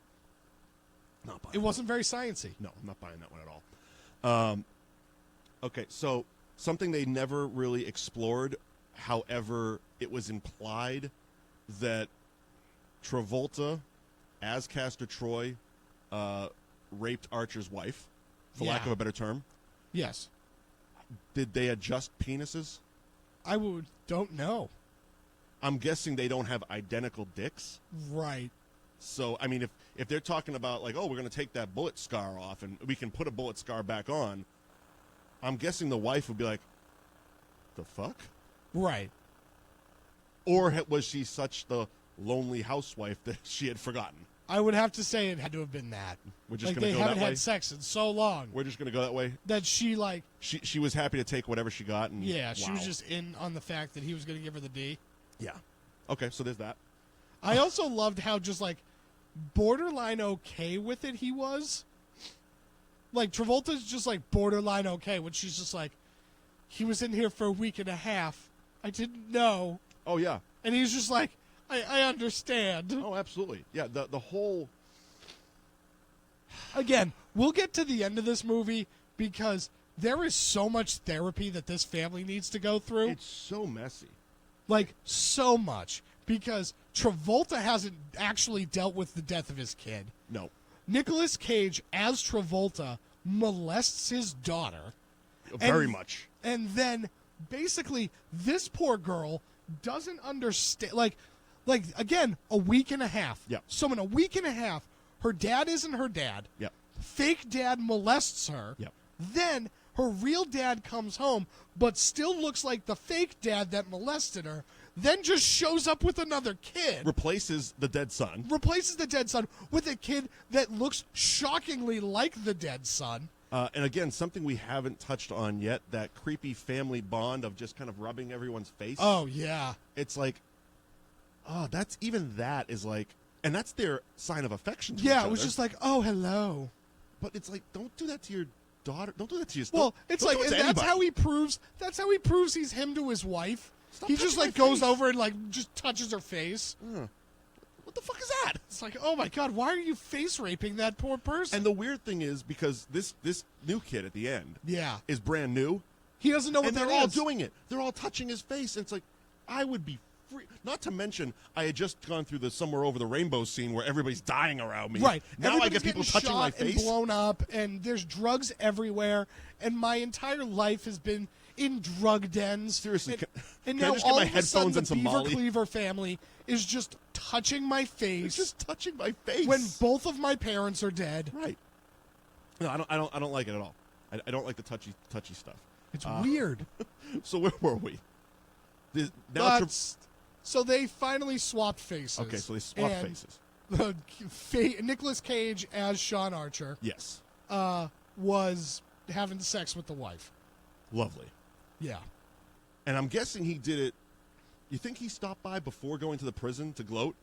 not buying It wasn't very sciencey. No, I'm not buying that one at all. Okay, so something they never really explored, however, it was implied that Travolta, as Castor Troy, raped Archer's wife, for lack of a better term. Yes. Did they adjust penises? Don't know. I'm guessing they don't have identical dicks. Right. So, I mean, if they're talking about, like, oh, we're going to take that bullet scar off and we can put a bullet scar back on, I'm guessing the wife would be like, the fuck? Right. Or was she such the lonely housewife that she had forgotten? I would have to say it had to have been that. We're just like going to go that way? they haven't had sex in so long. We're just going to go that way? That she, like... She was happy to take whatever she got. And Yeah, she wow. was just in on the fact that he was going to give her the D. Yeah. Okay, so there's that. I also loved how just, like, borderline okay with it he was. Like, Travolta's just, like, borderline okay when she's just like, he was in here for a week and a half. I didn't know. Oh, yeah. And he's just like, I understand. Oh, absolutely. Yeah, the whole... Again, we'll get to the end of this movie because there is so much therapy that this family needs to go through. It's so messy. Like, so much. Because Travolta hasn't actually dealt with the death of his kid. No. Nicolas Cage, as Travolta, molests his daughter. Very much. And then, basically, this poor girl doesn't understand. Like again, a week and a half. Yeah. So in a week and a half, her dad isn't her dad. Yep. Fake dad molests her. Yep. Then her real dad comes home, but still looks like the fake dad that molested her. Then just shows up with another kid. Replaces the dead son. Replaces the dead son with a kid that looks shockingly like the dead son. And again, something we haven't touched on yet, that creepy family bond of just kind of rubbing everyone's face. Oh, yeah. It's like, that is like, and that's their sign of affection to each Yeah, other. it was just like, oh, hello. But it's like, don't do that to your daughter. Don't do that to your Well, it's like, do it and to that's anybody. how he proves he's him to his wife. Stop He just touching like my goes face. over and like just touches her face. What the fuck is that? It's like, oh my god, why are you face raping that poor person? And the weird thing is, because this new kid at the end yeah, is brand new, he doesn't know what and that they're all is. doing it. They're all touching his face, and it's like, I would be free. Not to mention, I had just gone through the Somewhere Over the Rainbow scene where everybody's dying around me. Right. Now I Everybody's get people getting touching shot my and face. blown up, and there's drugs everywhere, and my entire life has been in drug dens. Seriously, and, can and I now just get all my of a sudden headphones and the some Beaver Molly? Cleaver family is just touching my face It's just touching my face. when both of my parents are dead. Right. No, I don't like it at all. I don't like the touchy stuff. It's weird. So where were we? So they finally swapped faces. Okay, so they swapped faces. Nicolas Cage as Sean Archer. Yes. Was having sex with the wife. Lovely. Yeah. And I'm guessing he did it. You think he stopped by before going to the prison to gloat?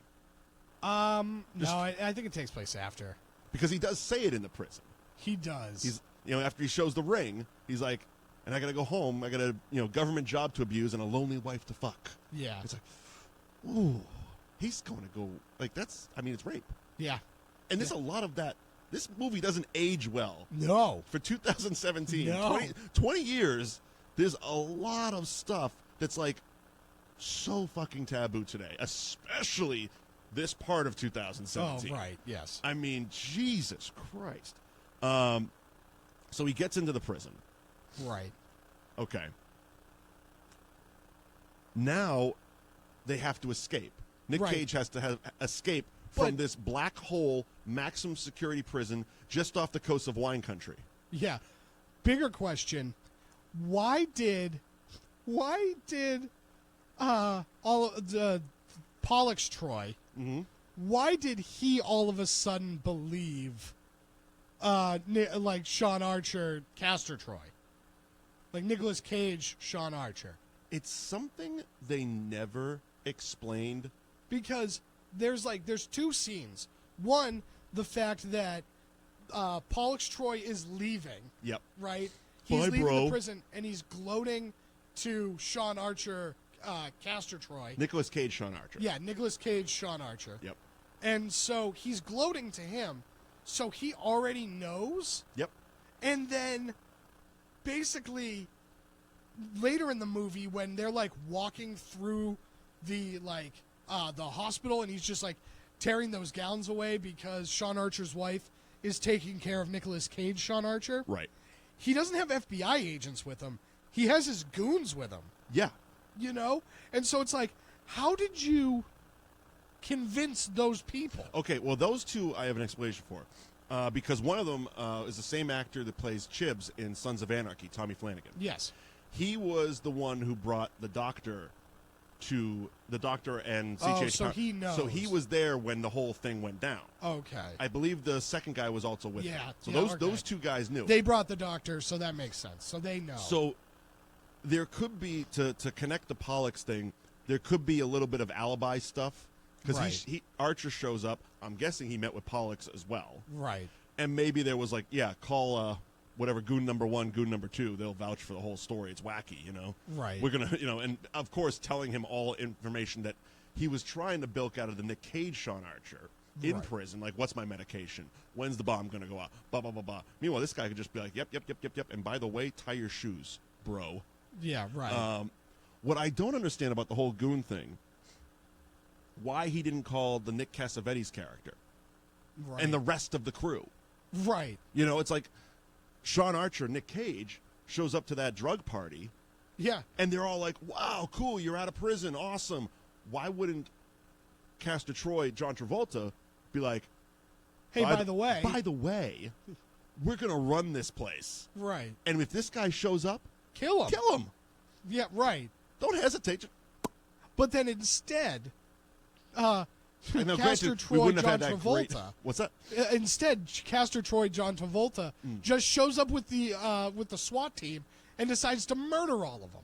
No, I think it takes place after. Because he does say it in the prison. He does. He's, after he shows the ring, he's like, and I got to go home. I got a, government job to abuse and a lonely wife to fuck. Yeah. It's like, ooh, he's going to go, it's rape. Yeah. And there's a lot of that. This movie doesn't age well. No. For 2017. No. 20 years, there's a lot of stuff that's so fucking taboo today, especially this part of 2017. Oh, right, yes. I mean, Jesus Christ. So he gets into the prison. Right. Okay. Now they have to escape. Nick Cage has to escape from this black hole maximum security prison just off the coast of wine country. Yeah. Bigger question. Why did Pollux Troy, why did he all of a sudden believe Sean Archer, Castor Troy? Like Nicolas Cage, Sean Archer. It's something they never explained. Because there's two scenes. One, the fact that Pollux Troy is leaving. Yep. Right? He's leaving bro. the prison, and he's gloating to Sean Archer, Castor Troy. Nicolas Cage, Sean Archer. Yeah, Nicolas Cage, Sean Archer. Yep. And so he's gloating to him, so he already knows. Yep. And then, basically, later in the movie, when they're walking through the hospital, and he's just tearing those gowns away because Sean Archer's wife is taking care of Nicolas Cage, Sean Archer. Right. He doesn't have FBI agents with him. He has his goons with him. Yeah. And so it's how did you convince those people? Okay, well, those two I have an explanation for. Because one of them is the same actor that plays Chibs in Sons of Anarchy, Tommy Flanagan. Yes. He was the one who brought the doctor and CJ. So he knows. So he was there when the whole thing went down. Okay. I believe the second guy was also with him. So okay. those two guys knew. They brought the doctor, so that makes sense. So they know. So there could be, to connect the Pollux thing, there could be a little bit of alibi stuff. Because Archer shows up. I'm guessing he met with Pollux as well. Right. And maybe there was call whatever goon number 1, goon number 2. They'll vouch for the whole story. It's wacky, Right. We're going to, and of course telling him all information that he was trying to bilk out of the Nick Cage Sean Archer in prison. What's my medication? When's the bomb going to go off? Blah, blah, blah, blah. Meanwhile, this guy could just be like, yep. And by the way, tie your shoes, bro. Yeah, right. What I don't understand about the whole goon thing, why he didn't call the Nick Cassavetes character and the rest of the crew. Right. It's like Sean Archer, Nick Cage, shows up to that drug party. Yeah. And they're all like, wow, cool, you're out of prison, awesome. Why wouldn't Castor Troy, John Travolta, be like, hey, by the way, we're going to run this place. Right. And if this guy shows up, kill him. Yeah, right. Don't hesitate. But then instead, Castor Troy, John Travolta. What's that? Instead, Castor Troy, John Travolta just shows up with the SWAT team and decides to murder all of them.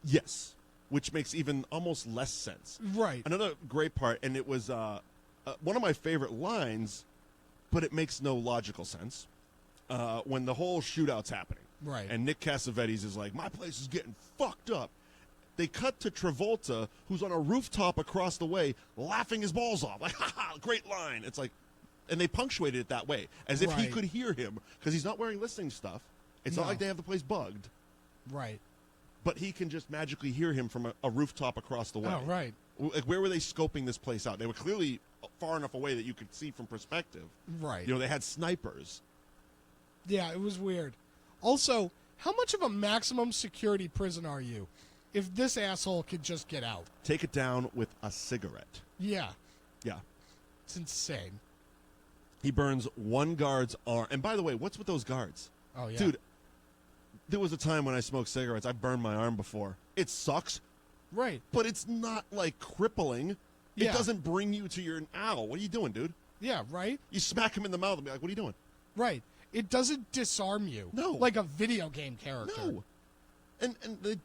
Yes, which makes even almost less sense. Right. Another great part, and it was one of my favorite lines, but it makes no logical sense. When the whole shootout's happening. Right. And Nick Cassavetes is like, my place is getting fucked up. They cut to Travolta, who's on a rooftop across the way, laughing his balls off. Like, ha, great line. It's like, and they punctuated it that way, as if he could hear him, because he's not wearing listening stuff. It's not like they have the place bugged. Right. But he can just magically hear him from a rooftop across the way. Oh, right. Like, where were they scoping this place out? They were clearly far enough away that you could see from perspective. Right. They had snipers. Yeah, it was weird. Also, how much of a maximum security prison are you if this asshole could just get out? Take it down with a cigarette. Yeah. Yeah. It's insane. He burns one guard's arm. And by the way, what's with those guards? Oh, yeah. Dude, there was a time when I smoked cigarettes. I burned my arm before. It sucks. Right. But it's not, like, crippling. It Yeah. doesn't bring you to your... Ow, what are you doing, dude? Yeah, right? You smack him in the mouth and be like, what are you doing? Right. It doesn't disarm you. No. Like a video game character. No.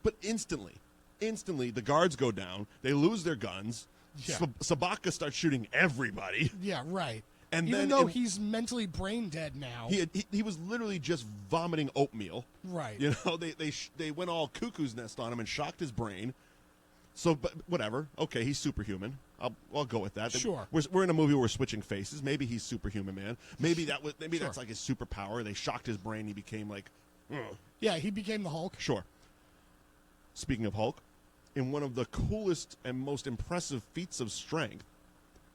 But instantly, the guards go down. They lose their guns. Yeah. Sabaka starts shooting everybody. Yeah, right. And Even then though he's mentally brain dead now. he was literally just vomiting oatmeal. Right. You know, they went all cuckoo's nest on him and shocked his brain. So, but whatever. Okay, he's superhuman. I'll go with that. Sure. We're in a movie where we're switching faces. Maybe he's superhuman, man. Maybe Sure. that's like his superpower. They shocked his brain. He became like, ugh. Yeah, he became the Hulk. Sure. Speaking of Hulk, in one of the coolest and most impressive feats of strength,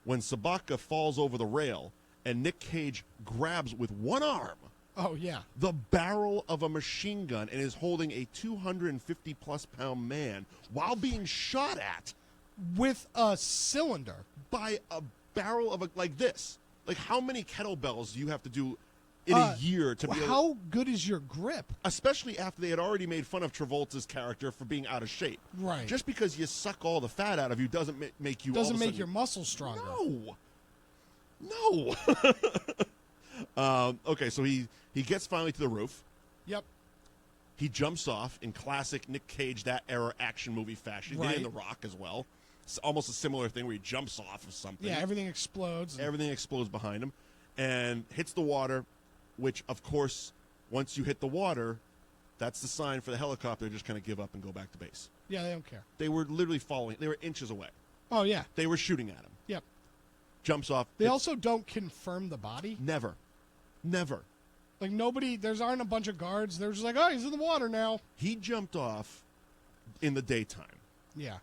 when Sabaka falls over the rail and Nick Cage grabs with one arm Oh, yeah. the barrel of a machine gun and is holding a 250-plus pound man while being shot at With a cylinder. by a barrel of like this. Like, how many kettlebells do you have to do in a year to be able... How good is your grip? Especially after they had already made fun of Travolta's character for being out of shape. Right. Just because you suck all the fat out of you doesn't make you... Doesn't all of a make sudden... your muscles stronger. No. Okay, so he gets finally to the roof. Yep. He jumps off in classic Nick Cage, that era action movie fashion. He did it in Right. The Rock as well. It's almost a similar thing where he jumps off of something. Yeah, everything explodes. Everything explodes behind him and hits the water, which, of course, once you hit the water, that's the sign for the helicopter to just kind of give up and go back to base. Yeah, they don't care. They were literally following. They were inches away. Oh, yeah. They were shooting at him. Yep. Jumps off. They also don't confirm the body. Never. Like, nobody, aren't a bunch of guards. They're just like, oh, he's in the water now. He jumped off in the daytime. Yeah.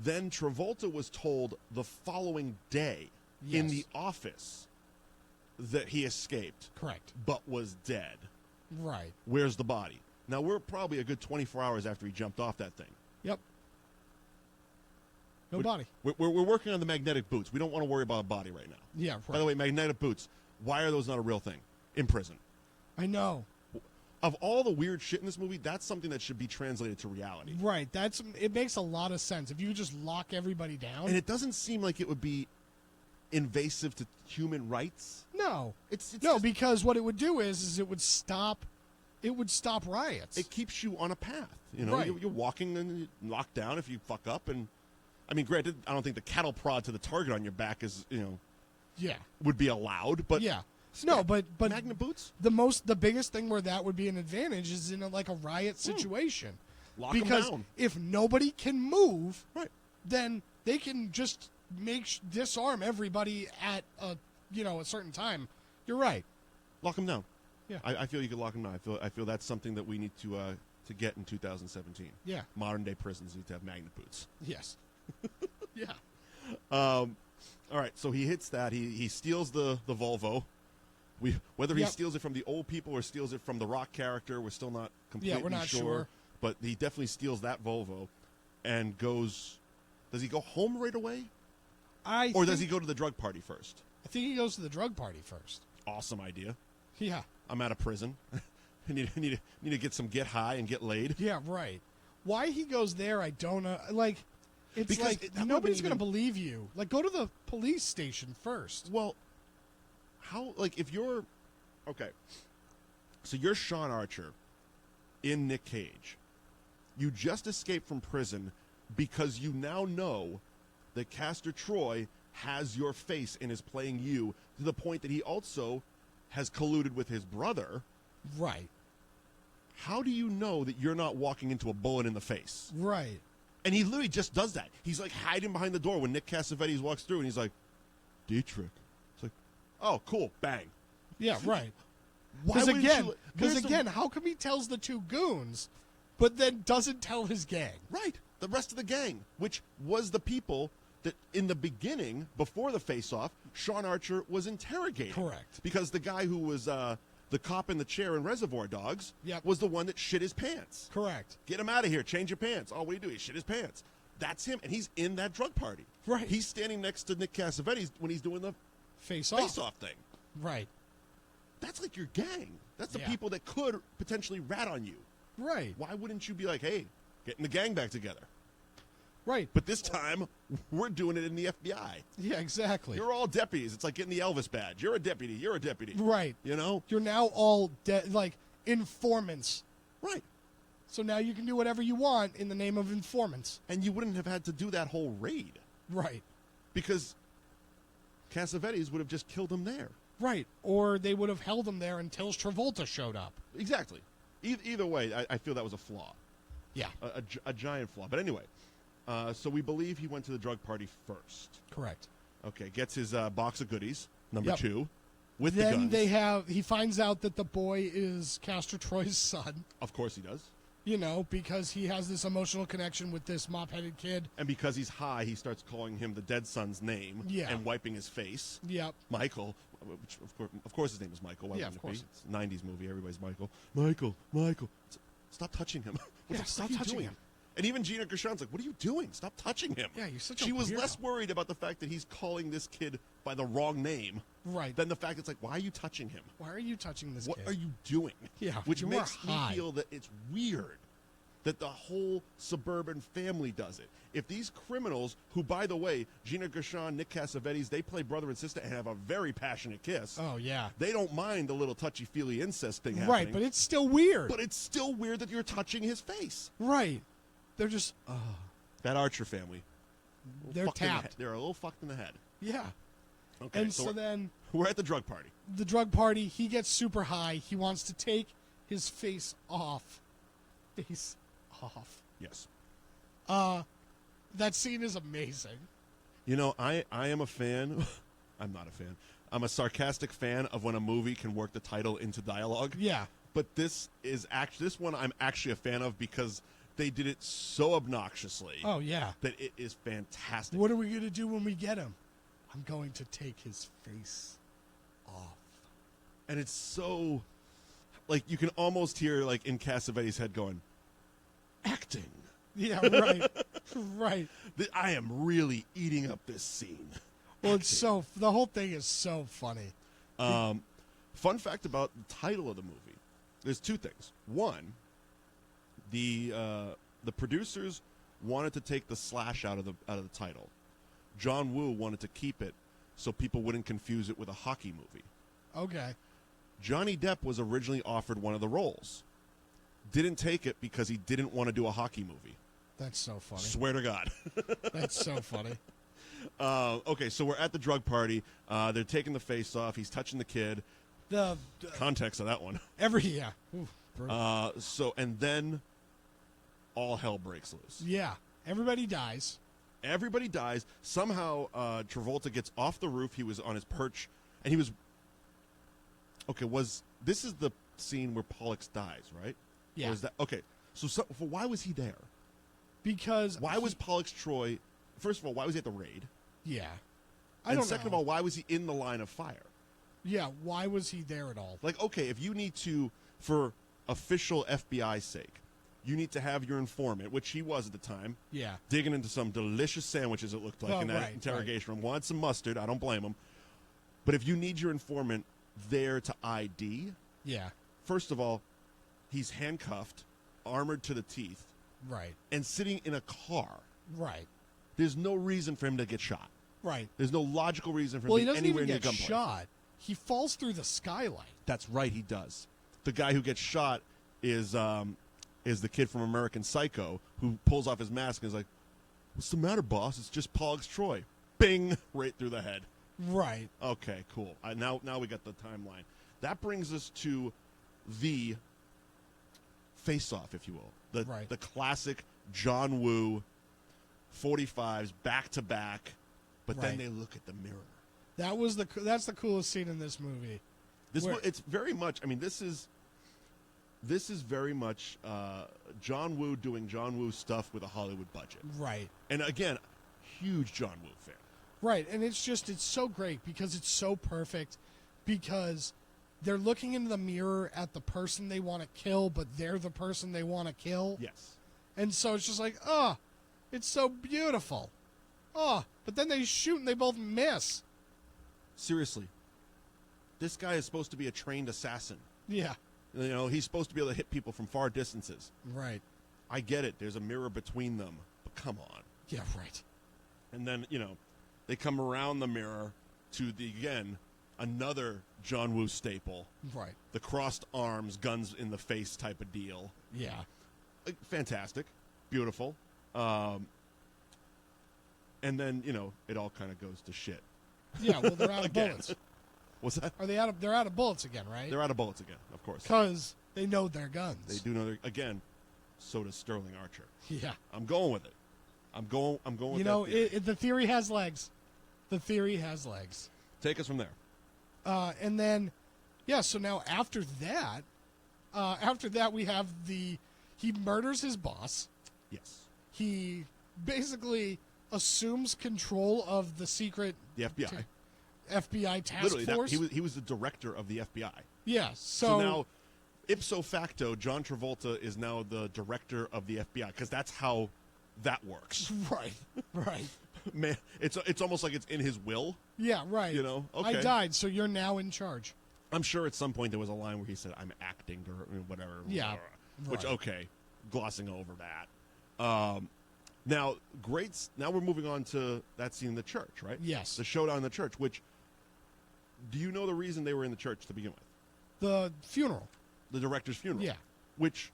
Then Travolta was told the following day in Yes. the office that he escaped, Correct. but was dead. Right. Where's the body? Now, we're probably a good 24 hours after he jumped off that thing. Yep. No body. We're working on the magnetic boots. We don't want to worry about a body right now. Yeah, right. By the way, magnetic boots, why are those not a real thing in prison? I know. Of all the weird shit in this movie, that's something that should be translated to reality. Right. It makes a lot of sense. If you just lock everybody down. And it doesn't seem like it would be invasive to human rights. No. It's No, just- because what it would do is it would stop riots. it keeps you on a path. You know, Right. you're walking and you knock down if you fuck up. And I mean, granted, I don't think the cattle prod to the target on your back is, yeah. would be allowed. But Yeah. No, but magnet boots, the biggest thing where that would be an advantage is in a riot situation. lock them Because down. if nobody can move, Right. then they can just disarm everybody at a certain time. You're right. Lock them down. Yeah. I feel you could lock them down. I feel that's something that we need to get in 2017. Yeah. Modern day prisons need to have magnet boots. Yes. Yeah. All right, so he hits that. He steals the Volvo. Whether he Yep. steals it from the old people or steals it from the Rock character, we're still not completely we're not sure. But he definitely steals that Volvo and goes. Does he go home right away, or does he go to the drug party first? I think he goes to the drug party first. Awesome idea. Yeah. I'm out of prison. I need to get high and get laid. Yeah, right. Why he goes there, I don't know. It's Because that would've nobody's been going to even- believe you. Go to the police station first. Well, how, if you're, okay, so you're Sean Archer in Nick Cage. You just escaped from prison because you now know that Castor Troy has your face and is playing you to the point that he also has colluded with his brother. Right. How do you know that you're not walking into a bullet in the face? Right. And he literally just does that. He's hiding behind the door when Nick Cassavetes walks through, and he's like, Dietrich. It's like, oh, cool, bang. Yeah, right. Why Because wouldn't again, you- where's the- how come he tells the two goons, but then doesn't tell his gang? Right. The rest of the gang, which was the people that in the beginning, before the face-off, Sean Archer was interrogating. Correct. Because the guy who was the cop in the chair in Reservoir Dogs Yep. was the one that shit his pants. Correct. Get him out of here. Change your pants. Oh, what do you do? He shit his pants. That's him. And he's in that drug party. Right. He's standing next to Nick Cassavetes when he's doing the Face off. face-off thing. Right. That's like your gang. That's the Yeah. people that could potentially rat on you. Right. Why wouldn't you be like, hey, getting the gang back together? Right. But this time, we're doing it in the FBI. Yeah, exactly. You're all deputies. It's like getting the Elvis badge. You're a deputy. You're a deputy. Right. You know? You're now all like informants. Right. So now you can do whatever you want in the name of informants. And you wouldn't have had to do that whole raid Right. because Cassavetes would have just killed him there. Right. Or they would have held him there until Travolta showed up. Exactly. Either way, I feel that was a flaw. Yeah. A giant flaw. But anyway, so we believe he went to the drug party first. Correct. Okay, gets his box of goodies, number Yep. 2, with Then the guns. he finds out that the boy is Castor Troy's son, Of course he does. because he has this emotional connection with this mop-headed kid. And because he's high, he starts calling him the dead son's name Yeah. and wiping his face. Yep. Michael, which of course his name is Michael. Why Yeah, wouldn't of course. it be? It's a 90s movie. Everybody's Michael. Michael. Stop touching him. What Yeah, the stop fuck are you touching doing? him. And even Gina Gershon's like, what are you doing? Stop touching him. Yeah, you're such a She was weirdo. less worried about the fact that he's calling this kid by the wrong name Right. than the fact it's like, why are you touching him? Why are you touching this What kid? are you doing? Yeah, Which you makes are me high. feel that it's weird that the whole suburban family does it. If these criminals, who, by the way, Gina Gershon, Nick Cassavetes, they play brother and sister and have a very passionate kiss. Oh, yeah. They don't mind the little touchy-feely incest thing happening. Right, but it's still weird. But it's still weird that you're touching his face. Right. They're just, That Archer family. they're fucked in the tapped. head. They're a little fucked in the head. Yeah. Okay, And so we're, then we're at the drug party. the drug party, he gets super high. He wants to take his face off. Face off. Yes. That scene is amazing. You know, I am a fan. I'm not a fan. I'm a sarcastic fan of when a movie can work the title into dialogue. Yeah. But this one I'm actually a fan of because they did it so obnoxiously Oh, yeah. that it is fantastic. What are we going to do when we get him? I'm going to take his face off. And it's so, like, you can almost hear, like, in Cassavetes' head going, acting. Yeah, right. Right. I am really eating up this scene. Well, the whole thing is so funny. Fun fact about the title of the movie. There's two things. One, the producers wanted to take the slash out of the title. John Woo wanted to keep it so people wouldn't confuse it with a hockey movie. Okay. Johnny Depp was originally offered one of the roles. Didn't take it because he didn't want to do a hockey movie. That's so funny. Swear to God. That's so funny. Okay, so we're at the drug party. They're taking the face off. He's touching the kid. The Context of that one. yeah. Ooh, brutal. And then all hell breaks loose. Yeah. Everybody dies. Everybody dies. Somehow Travolta gets off the roof. He was on his perch, and he was. Okay, this is the scene where Pollux dies, right? Yeah. Or is that okay? So why was he there? Because Why was Pollux Troy? First of all, why was he at the raid? Yeah. And second of all, why was he in the line of fire? Yeah, why was he there at all? Like, okay, if you need to, for official FBI sake, you need to have your informant, which he was at the time, Yeah. digging into some delicious sandwiches, it looked like, Oh, in that right, interrogation room. Wanted some mustard. I don't blame him. But if you need your informant there to ID, Yeah. first of all, he's handcuffed, armored to the teeth, Right. and sitting in a car. Right. There's no reason for him to get shot. Right. There's no logical reason for him Well, to he be doesn't anywhere even near get gunpoint. shot. He falls through the skylight. That's right, he does. The guy who gets shot is the kid from American Psycho who pulls off his mask and is like, "What's the matter, boss? It's just Pollux Troy." Bing! Right through the head. Right. Okay, cool. Now we got the timeline. That brings us to the face-off, if you will. The classic John Woo 45s back-to-back, but then Right. they look at the mirror. That's the coolest scene in this movie. It's very much. I mean, this is very much John Woo doing John Woo stuff with a Hollywood budget. Right. And again, huge John Woo fan. Right, and it's so great because it's so perfect because they're looking into the mirror at the person they want to kill, but they're the person they want to kill. Yes. And so it's just like, oh, it's so beautiful. Oh, but then they shoot and they both miss. Seriously. this guy is supposed to be a trained assassin. Yeah. You know, he's supposed to be able to hit people from far distances. Right. I get it. There's a mirror between them, but come on. Yeah, right. And then, you know, they come around the mirror to another John Woo staple. Right. The crossed arms, guns in the face type of deal. Yeah. Fantastic. Beautiful. And then, you know, it all kind of goes to shit. Yeah, well, they're out of bullets. What's that? They're out of bullets again, right? They're out of bullets again, of course. Because they know their guns. They do know again, so does Sterling Archer. Yeah. I'm going with it. I'm going with you that know, theory. the theory has legs. The theory has legs. Take us from there. And then, yeah, so now after that we have he murders his boss. Yes. He basically assumes control of the secret The FBI. FBI task Literally, force. he was the director of the FBI. Yeah, So now, ipso facto, John Travolta is now the director of the FBI because that's how that works. Right. Man, it's almost like it's in his will. Yeah, right. You know, okay. I died, so you're now in charge. I'm sure at some point there was a line where he said, "I'm acting," or whatever. Yeah, Which right. okay, glossing over that. Now we're moving on to that scene in the church, right? Yes. The showdown in the church. Which, do you know the reason they were in the church to begin with? The funeral. The director's funeral. Yeah. Which,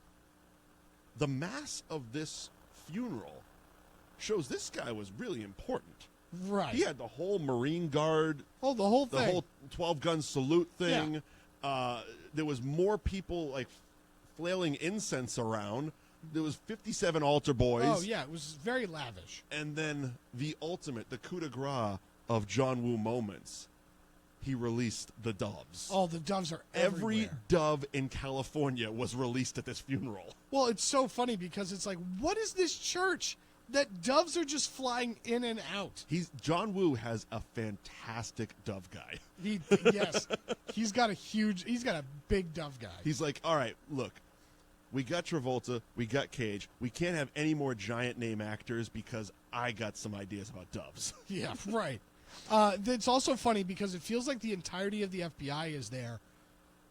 the mass of this funeral shows this guy was really important. Right. He had the whole Marine Guard, Oh, the whole the thing. whole 12-gun salute thing. There was more people like flailing incense around. There was 57 altar boys. Oh, yeah, it was very lavish. And then the ultimate, the coup de grace of John Woo moments. He released the doves. Oh, the doves are Every everywhere. dove in California was released at this funeral. Well, it's so funny because it's like, what is this church that doves are just flying in and out? John Woo has a fantastic dove guy. Yes, he's got a big dove guy. He's like, all right, look, we got Travolta, we got Cage. We can't have any more giant name actors because I got some ideas about doves. Yeah, right. It's also funny because it feels like the entirety of the FBI is there,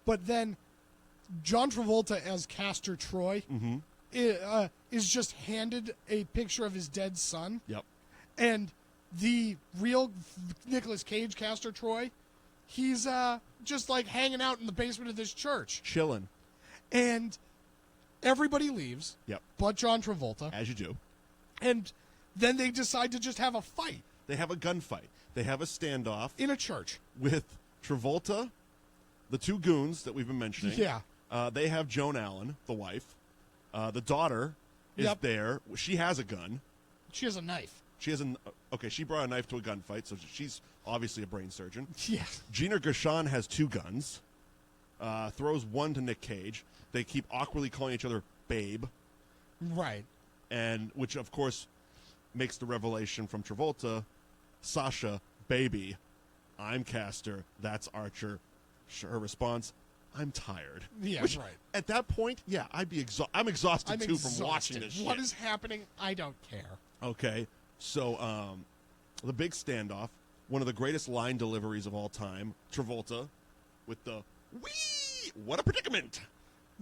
but then John Travolta as Castor Troy is just handed a picture of his dead son. Yep. And the real Nicolas Cage, Castor Troy, he's just like hanging out in the basement of this church. Chilling. And everybody leaves. Yep. But John Travolta. As you do. And then they decide to just have a fight. They have a gunfight. They have a standoff In a church. with Travolta, the two goons that we've been mentioning. Yeah. They have Joan Allen, the wife. The daughter is Yep. there. She has a gun. She has a knife. She has she brought a knife to a gunfight, so she's obviously a brain surgeon. Yeah. Gina Gershon has two guns. Throws one to Nick Cage. They keep awkwardly calling each other babe, Right. and which of course makes the revelation from Travolta, Sasha, baby, I'm Castor, that's Archer. Her response, I'm tired. Yeah, Which, right. At that point, yeah, I'm exhausted too from watching this shit. What is happening? I don't care. Okay, so the big standoff, one of the greatest line deliveries of all time, Travolta with the wee, what a predicament.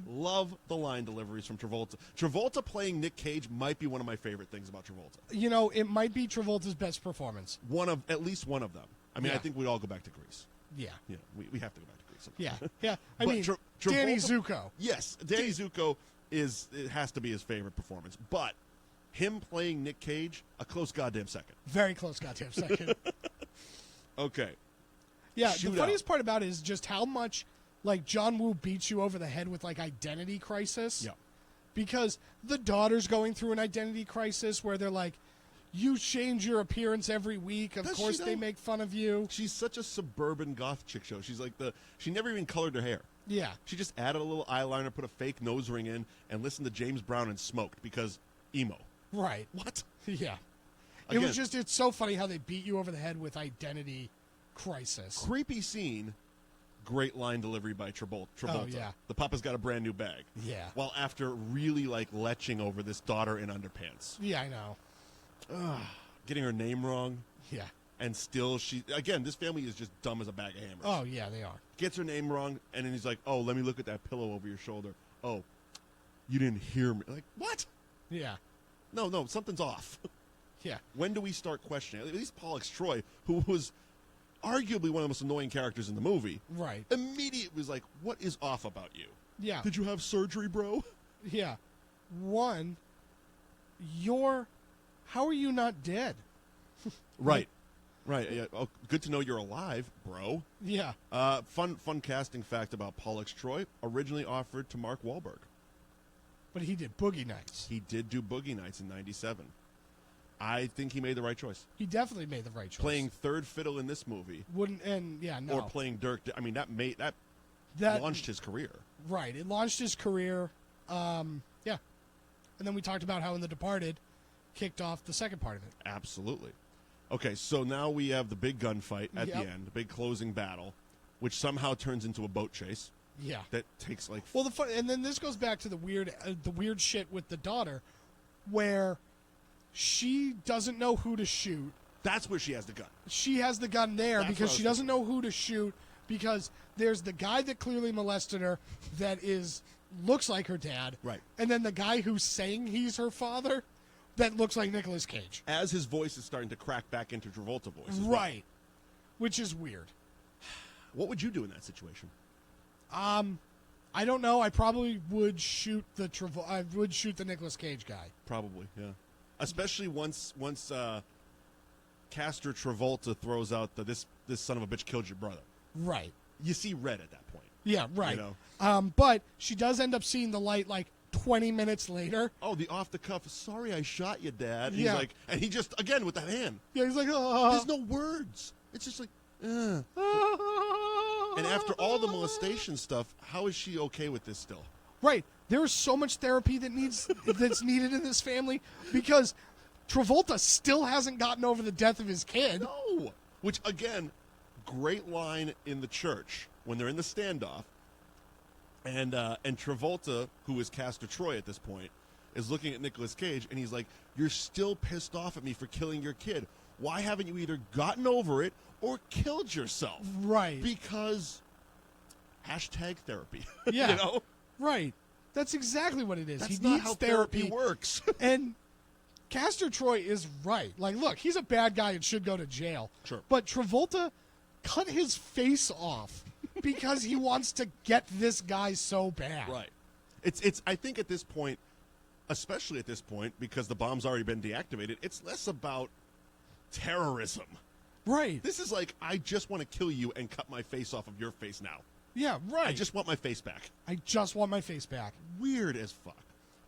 Love the line deliveries from Travolta. Travolta playing Nick Cage might be one of my favorite things about Travolta. You know, it might be Travolta's best performance. At least one of them. I mean, Yeah. I think we'd all go back to Grease. Yeah. You know, we have to go back to Grease sometime. Yeah. Yeah. I But mean, Travolta- Danny Zuko. Yes, Danny Zuko it has to be his favorite performance. But him playing Nick Cage, a close goddamn second. Very close goddamn second. Okay. Yeah, Shootout. the funniest part about it is just how much, like, John Woo beats you over the head with, like, identity crisis. Yeah. Because the daughter's going through an identity crisis where they're like, you change your appearance every week. Of Does she, course they though? make fun of you. She's such a suburban goth chick show. She's like she never even colored her hair. Yeah. She just added a little eyeliner, put a fake nose ring in, and listened to James Brown and smoked because emo. Right. What? Yeah. Again, It's so funny how they beat you over the head with identity crisis. creepy scene. Great line delivery by Travolta. Oh, yeah. The papa's got a brand new bag. Yeah. While after really like leching over this daughter in underpants. Yeah, I know. Getting her name wrong. Yeah. and still this family is just dumb as a bag of hammers. Oh, yeah, they are. Gets her name wrong, and then he's like, oh, let me look at that pillow over your shoulder. Oh, you didn't hear me. Like, what? Yeah. No, something's off. Yeah. When do we start questioning? At least Pollux Troy, who was arguably one of the most annoying characters in the movie, Right. immediately was like, what is off about you? Yeah. Did you have surgery, bro? Yeah. One, how are you not dead? Right. Yeah. Oh, good to know you're alive, bro. Yeah. Fun casting fact about Pollux Troy, originally offered to Mark Wahlberg. But he did Boogie Nights. He did do Boogie Nights in 97. I think he made the right choice. He definitely made the right choice. Playing third fiddle in this movie. No. Or playing Dirk. I mean, that launched his career. Right. It launched his career. Yeah. And then we talked about how in The Departed kicked off the second part of it. Absolutely. Okay, so now we have the big gunfight at the end, the big closing battle, which somehow turns into a boat chase. Yeah. That takes like... Well, and then this goes back to the weird shit with the daughter, where she doesn't know who to shoot. That's where she has the gun. She has the gun there because she doesn't know who to shoot, because there's the guy that clearly molested her that looks like her dad. Right. And then the guy who's saying he's her father that looks like Nicolas Cage. As his voice is starting to crack back into Travolta voice. Right. Which is weird. What would you do in that situation? I don't know. I probably would shoot the Nicolas Cage guy. Probably, yeah. Especially once Castor Travolta throws out this son of a bitch killed your brother. Right. You see red at that point. Yeah, right. You know? But she does end up seeing the light like 20 minutes later. Oh, the off the cuff, sorry I shot you, Dad. Yeah. He's like, and he just, again, with that hand. Yeah, he's like, oh. There's no words. It's just like, And after all the molestation stuff, how is she okay with this still? Right. There is so much therapy that's needed in this family, because Travolta still hasn't gotten over the death of his kid. No. Which, again, great line in the church when they're in the standoff. And Travolta, who is Castor Troy at this point, is looking at Nicolas Cage, and he's like, you're still pissed off at me for killing your kid. Why haven't you either gotten over it or killed yourself? Right. Because #therapy. Yeah. You know? Right. That's exactly what it is. That's he not needs how therapy works. And Castor Troy is right. Like, look, he's a bad guy and should go to jail. Sure. But Travolta cut his face off because he wants to get this guy so bad. Right. It's. I think at this point, especially at this point, because the bomb's already been deactivated, it's less about terrorism. Right. This is like, I just want to kill you and cut my face off of your face now. Yeah, right. I just want my face back. I just want my face back. Weird as fuck.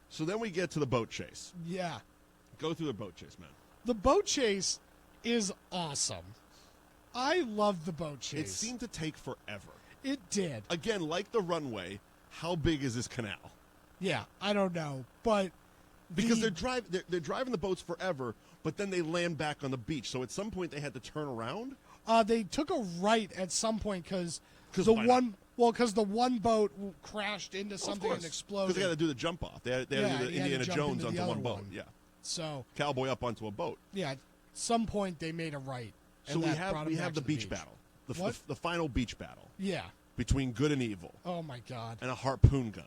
So then we get to the boat chase. Yeah. Go through the boat chase, man. The boat chase is awesome. I love the boat chase. It seemed to take forever. It did. Again, like the runway, how big is this canal? Yeah, I don't know, but because they're driving the boats forever, but then they land back on the beach. So at some point they had to turn around. They took a right at some point because the one boat crashed into something and exploded. Because they had to do the jump off. They had to do the Indiana Jones onto one boat. Yeah. So cowboy up onto a boat. Yeah. At some point they made a right. So we have the beach battle. The final beach battle. Yeah. Between good and evil. Oh my God. And a harpoon gun.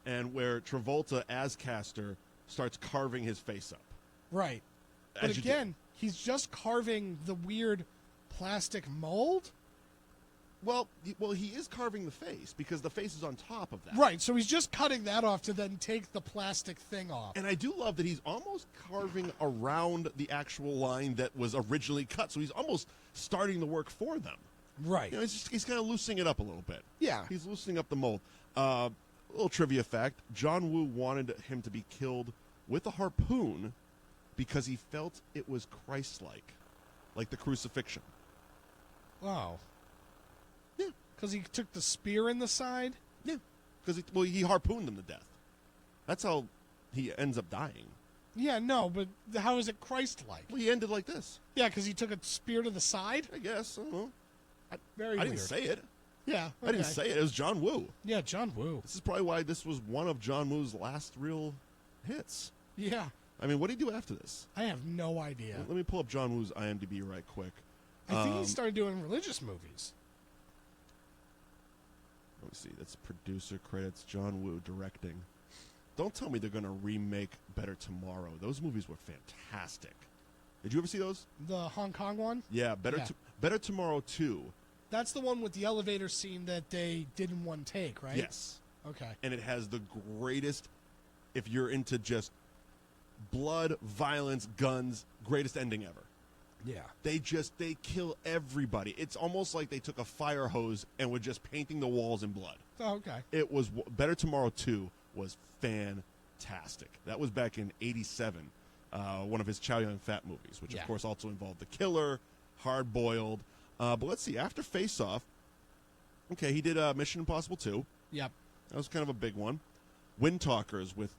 And where Travolta as Castor starts carving his face up. Right. But again, he's just carving the weird plastic mold. Well, he is carving the face because the face is on top of that. Right, so he's just cutting that off to then take the plastic thing off. And I do love that he's almost carving around the actual line that was originally cut, so he's almost starting the work for them. Right. You know, he's kind of loosening it up a little bit. Yeah. He's loosening up the mold. A little trivia fact, John Woo wanted him to be killed with a harpoon because he felt it was Christ-like, like the crucifixion. Wow. Yeah. Because he took the spear in the side? Yeah. Because he harpooned him to death. That's how he ends up dying. Yeah, no, but how is it Christ-like? Well, he ended like this. Yeah, because he took a spear to the side? I guess. I don't know. Very weird. I didn't say it. Yeah. Okay. I didn't say it. It was John Woo. Yeah, John Woo. This is probably why this was one of John Woo's last real hits. Yeah. I mean, what did he do after this? I have no idea. Let me pull up John Woo's IMDb right quick. I think he started doing religious movies. Let me see. That's producer credits. John Woo directing. Don't tell me they're going to remake Better Tomorrow. Those movies were fantastic. Did you ever see those? The Hong Kong one? Yeah, Better Tomorrow 2. That's the one with the elevator scene that they did in one take, right? Yes. Okay. And it has the greatest, if you're into just blood, violence, guns, greatest ending ever. Yeah. They kill everybody. It's almost like they took a fire hose and were just painting the walls in blood. Oh, okay. It was Better Tomorrow 2 was fantastic. That was back in '87, one of his Chow Yun Fat movies, which of course also involved The Killer, Hard Boiled. But let's see. After Face Off, okay, he did Mission Impossible 2. Yep. That was kind of a big one. Wind Talkers with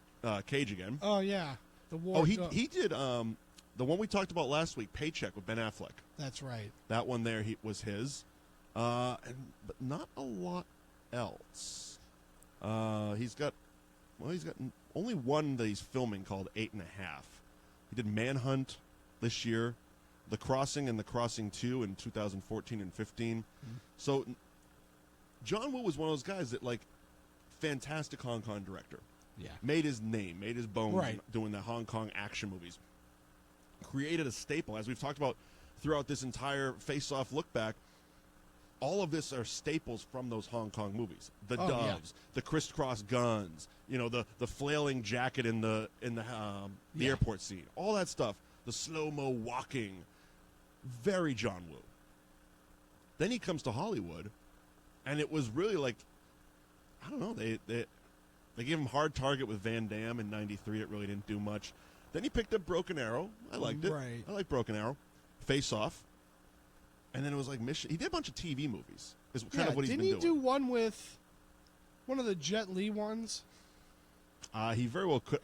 Cage again. Oh yeah, the war. Oh, he did the one we talked about last week, Paycheck with Ben Affleck. That's right. That one there was his, but not a lot else. He's got only one that he's filming called 8 1/2. He did Manhunt this year, The Crossing and The Crossing 2 in 2014 and 15. Mm-hmm. So John Woo was one of those guys that, like, fantastic Hong Kong director. Yeah. Made his name, made his bones right. doing the Hong Kong action movies. Created a staple, as we've talked about throughout this entire Face-Off look back. All of this are staples from those Hong Kong movies. The doves, the crisscross guns, the flailing jacket in the airport scene, all that stuff. The slow-mo walking, very John Woo. Then he comes to Hollywood, and it was really like, I don't know, they gave him Hard Target with Van Damme in '93. It really didn't do much. Then he picked up Broken Arrow. I liked it. Right. I like Broken Arrow. Face Off. And then it was like Mission. He did a bunch of TV movies. Is kind of what he's been doing. Didn't he do one with one of the Jet Li ones? He very well could.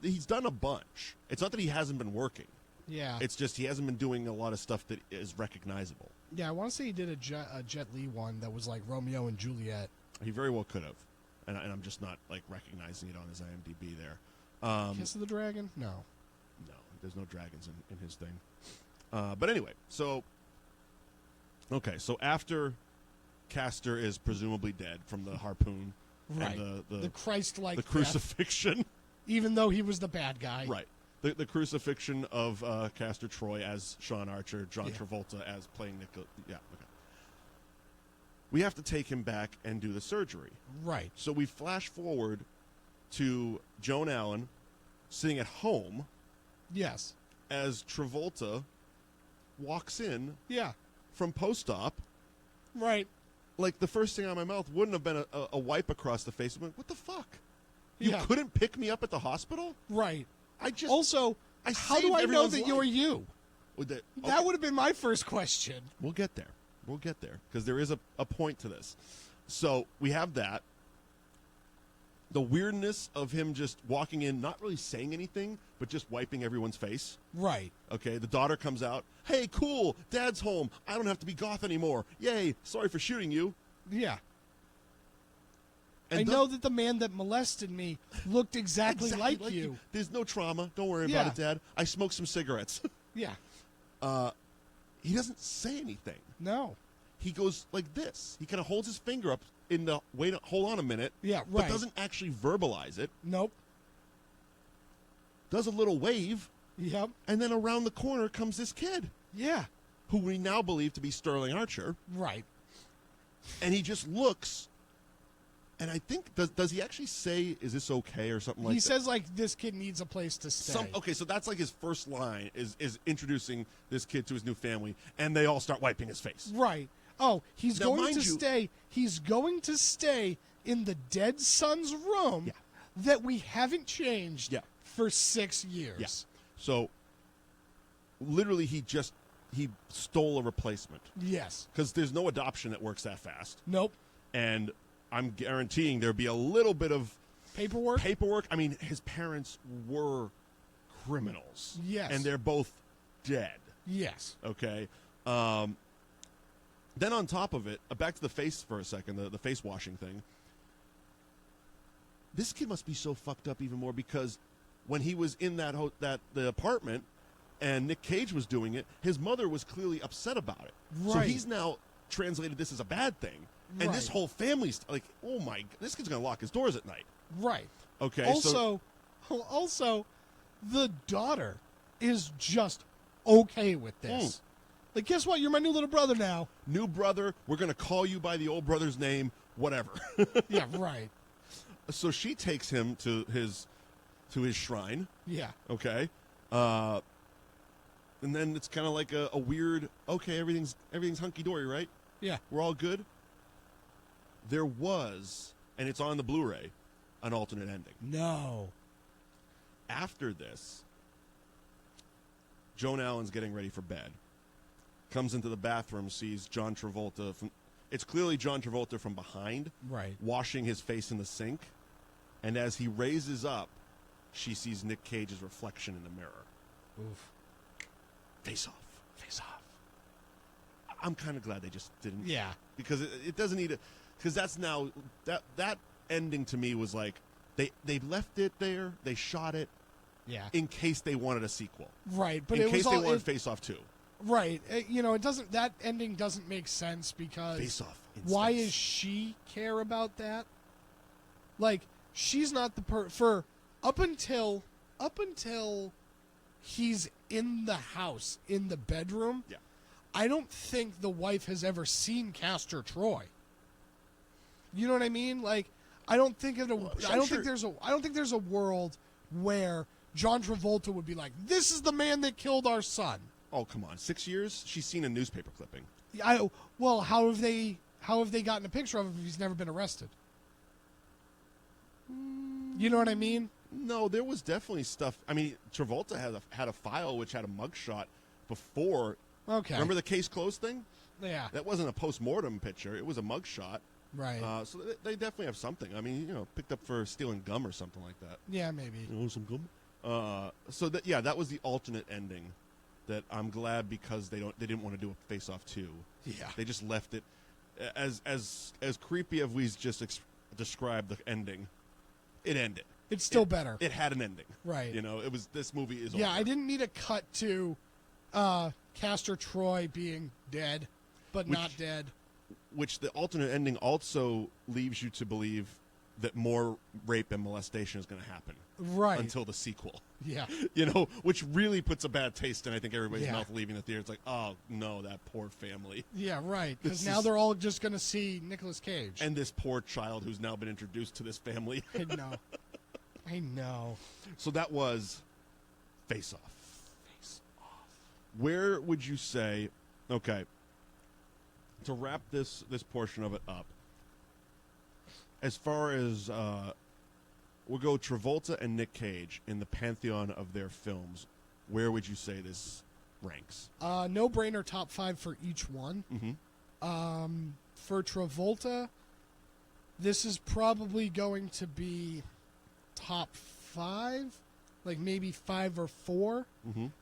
He's done a bunch. It's not that he hasn't been working. Yeah. It's just he hasn't been doing a lot of stuff that is recognizable. Yeah, I want to say he did a Jet Li one that was like Romeo and Juliet. He very well could have. And I'm just not, like, recognizing it on his IMDb there. Kiss of the Dragon? No. No, there's no dragons in his thing. But anyway, so after Castor is presumably dead from the harpoon, right? And the Christ-like, the crucifixion, even though he was the bad guy, right? The crucifixion of Castor Troy as Sean Archer, John Travolta as playing Nicolas. Yeah, okay. We have to take him back and do the surgery, right? So we flash forward to Joan Allen sitting at home. Yes. As Travolta walks in. Yeah. From post-op. Right. Like, the first thing out of my mouth wouldn't have been a wipe across the face. I'm like, what the fuck? You couldn't pick me up at the hospital? Right. I just... Also, how do I know that you're you? That would have been my first question. We'll get there. Because there is a point to this. So, we have that. The weirdness of him just walking in, not really saying anything, but just wiping everyone's face. Right. Okay, the daughter comes out. Hey, cool, Dad's home. I don't have to be goth anymore. Yay, sorry for shooting you. Yeah. And I know that the man that molested me looked exactly like you. There's no trauma. Don't worry about it, Dad. I smoked some cigarettes. Yeah. He doesn't say anything. No. He goes like this. He kind of holds his finger up in the wait. Hold on a minute. Yeah, right. But doesn't actually verbalize it. Nope. Does a little wave. Yep. And then around the corner comes this kid. Yeah. Who we now believe to be Sterling Archer. Right. And he just looks. And I think, does he actually say, is this okay or something like that? He says, like, this kid needs a place to stay. Okay, so that's like his first line is introducing this kid to his new family, and they all start wiping his face. Right. Oh, he's going to stay. He's going to stay in the dead son's room that we haven't changed for 6 years. Yeah. So, literally, he stole a replacement. Yes. Because there's no adoption that works that fast. Nope. And I'm guaranteeing there'd be a little bit of paperwork. I mean, his parents were criminals. Yes. And they're both dead. Yes. Okay. Then on top of it, back to the face for a second, the face washing thing. This kid must be so fucked up even more because when he was in the apartment and Nick Cage was doing it, his mother was clearly upset about it. Right. So he's now translated this as a bad thing. And this whole family's like, oh my, this kid's going to lock his doors at night. Right. Okay. Also, the daughter is just okay with this. Like, guess what? You're my new little brother now. New brother, we're going to call you by the old brother's name, whatever. Yeah, right. So she takes him to his shrine. Yeah. Okay. And then it's kind of like a weird, okay, everything's hunky-dory, right? Yeah. We're all good? There was, and it's on the Blu-ray, an alternate ending. No. After this, Joan Allen's getting ready for bed. Comes into the bathroom, sees John Travolta. It's clearly John Travolta from behind, right, washing his face in the sink. And as he raises up, she sees Nick Cage's reflection in the mirror. Oof. Face off. Face off. I'm kind of glad they just didn't. Yeah. Because it doesn't need it. Because that's now, that ending to me was like, they left it there, they shot it. Yeah. In case they wanted a sequel. Right. But in case they wanted Face Off 2. Right. It doesn't, that ending doesn't make sense because. Face Off. Why does she care about that? Like, she's not the up until he's in the house, in the bedroom. Yeah. I don't think the wife has ever seen Castor Troy. You know what I mean? Like, I don't think there's a world where John Travolta would be like, "This is the man that killed our son." Oh, come on. 6 years? She's seen a newspaper clipping. Well, how have they gotten a picture of him if he's never been arrested? You know what I mean? No, there was definitely stuff. I mean, Travolta had a file which had a mugshot before. Okay. Remember the case closed thing? Yeah. That wasn't a post-mortem picture. It was a mugshot. Right. So they definitely have something. I mean, picked up for stealing gum or something like that. Yeah, maybe. Some gum? That was the alternate ending that I'm glad because they didn't want to do a Face-Off 2. Yeah. They just left it as creepy as we just described the ending. It ended. It's still better. It had an ending. Right. It was, this movie is Yeah, over. I didn't need a cut to Castor Troy being dead, but not dead. Which the alternate ending also leaves you to believe that more rape and molestation is going to happen. Right. Until the sequel. Yeah. Which really puts a bad taste in, I think, everybody's mouth leaving the theater. It's like, oh, no, that poor family. Yeah, right. Because now they're all just going to see Nicolas Cage. And this poor child who's now been introduced to this family. I know. So that was Face Off. Face Off. Where would you say, okay, to wrap this portion of it up, as far as we'll go Travolta and Nick Cage in the pantheon of their films, where would you say this ranks? No-brainer top 5 for each one. Mm-hmm. For Travolta, this is probably going to be top 5, like maybe 5 or 4,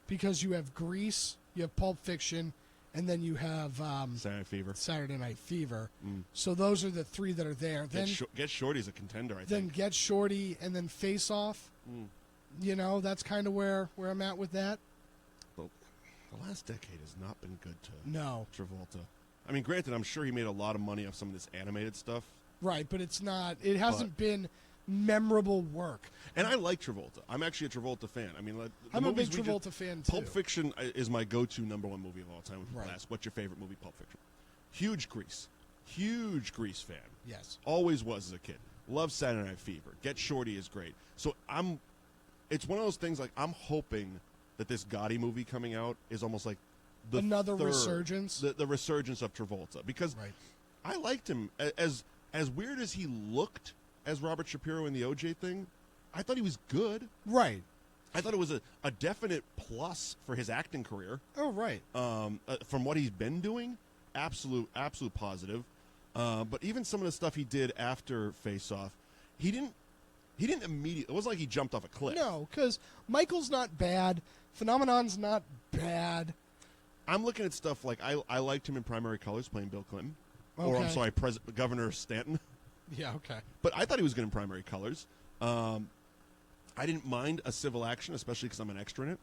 because you have Grease, you have Pulp Fiction, and then you have Saturday Night Fever. So those are the 3 that are there. Then Get Shorty's a contender, I think. Then Get Shorty and then Face Off. That's kind of where I'm at with that. The last decade has not been good to Travolta. I mean, granted, I'm sure he made a lot of money off some of this animated stuff. Right, but it hasn't been memorable work. And I like Travolta. I'm actually a Travolta fan. I mean, I'm a big Travolta fan, too. Pulp Fiction is my go-to #1 movie of all time. When people ask, what's your favorite movie? Pulp Fiction. Huge Grease fan. Yes. Always was as a kid. Love Saturday Night Fever. Get Shorty is great. So it's one of those things, like, I'm hoping that this Gotti movie coming out is almost like another resurgence. The resurgence of Travolta. Because I liked him. As weird as he looked as Robert Shapiro in the OJ thing, I thought he was good. Right. I thought it was a definite plus for his acting career. Oh, right. From what he's been doing, absolute positive. But even some of the stuff he did after Face Off, he didn't immediately. It wasn't like he jumped off a cliff. No, because Michael's not bad. Phenomenon's not bad. I'm looking at stuff like I liked him in Primary Colors playing Bill Clinton. Okay. Or I'm sorry, Governor Stanton. Yeah, okay. But I thought he was good in Primary Colors. I I didn't mind a civil action, especially because I'm an extra in it.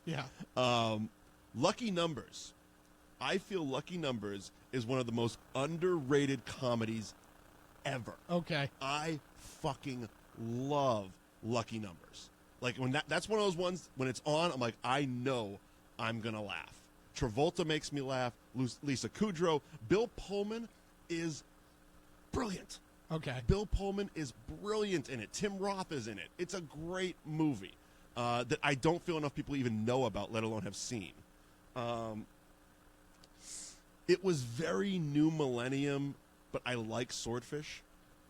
Yeah. Lucky Numbers. I feel Lucky Numbers is one of the most underrated comedies ever. Okay. I fucking love Lucky Numbers. Like when that's one of those ones when it's on, I'm like, I know I'm gonna laugh. Travolta makes me laugh. Lisa Kudrow, Bill Pullman is brilliant. Okay. Bill Pullman is brilliant in it. Tim Roth is in it. It's a great movie that I don't feel enough people even know about, let alone have seen. It was very new millennium, but I like Swordfish.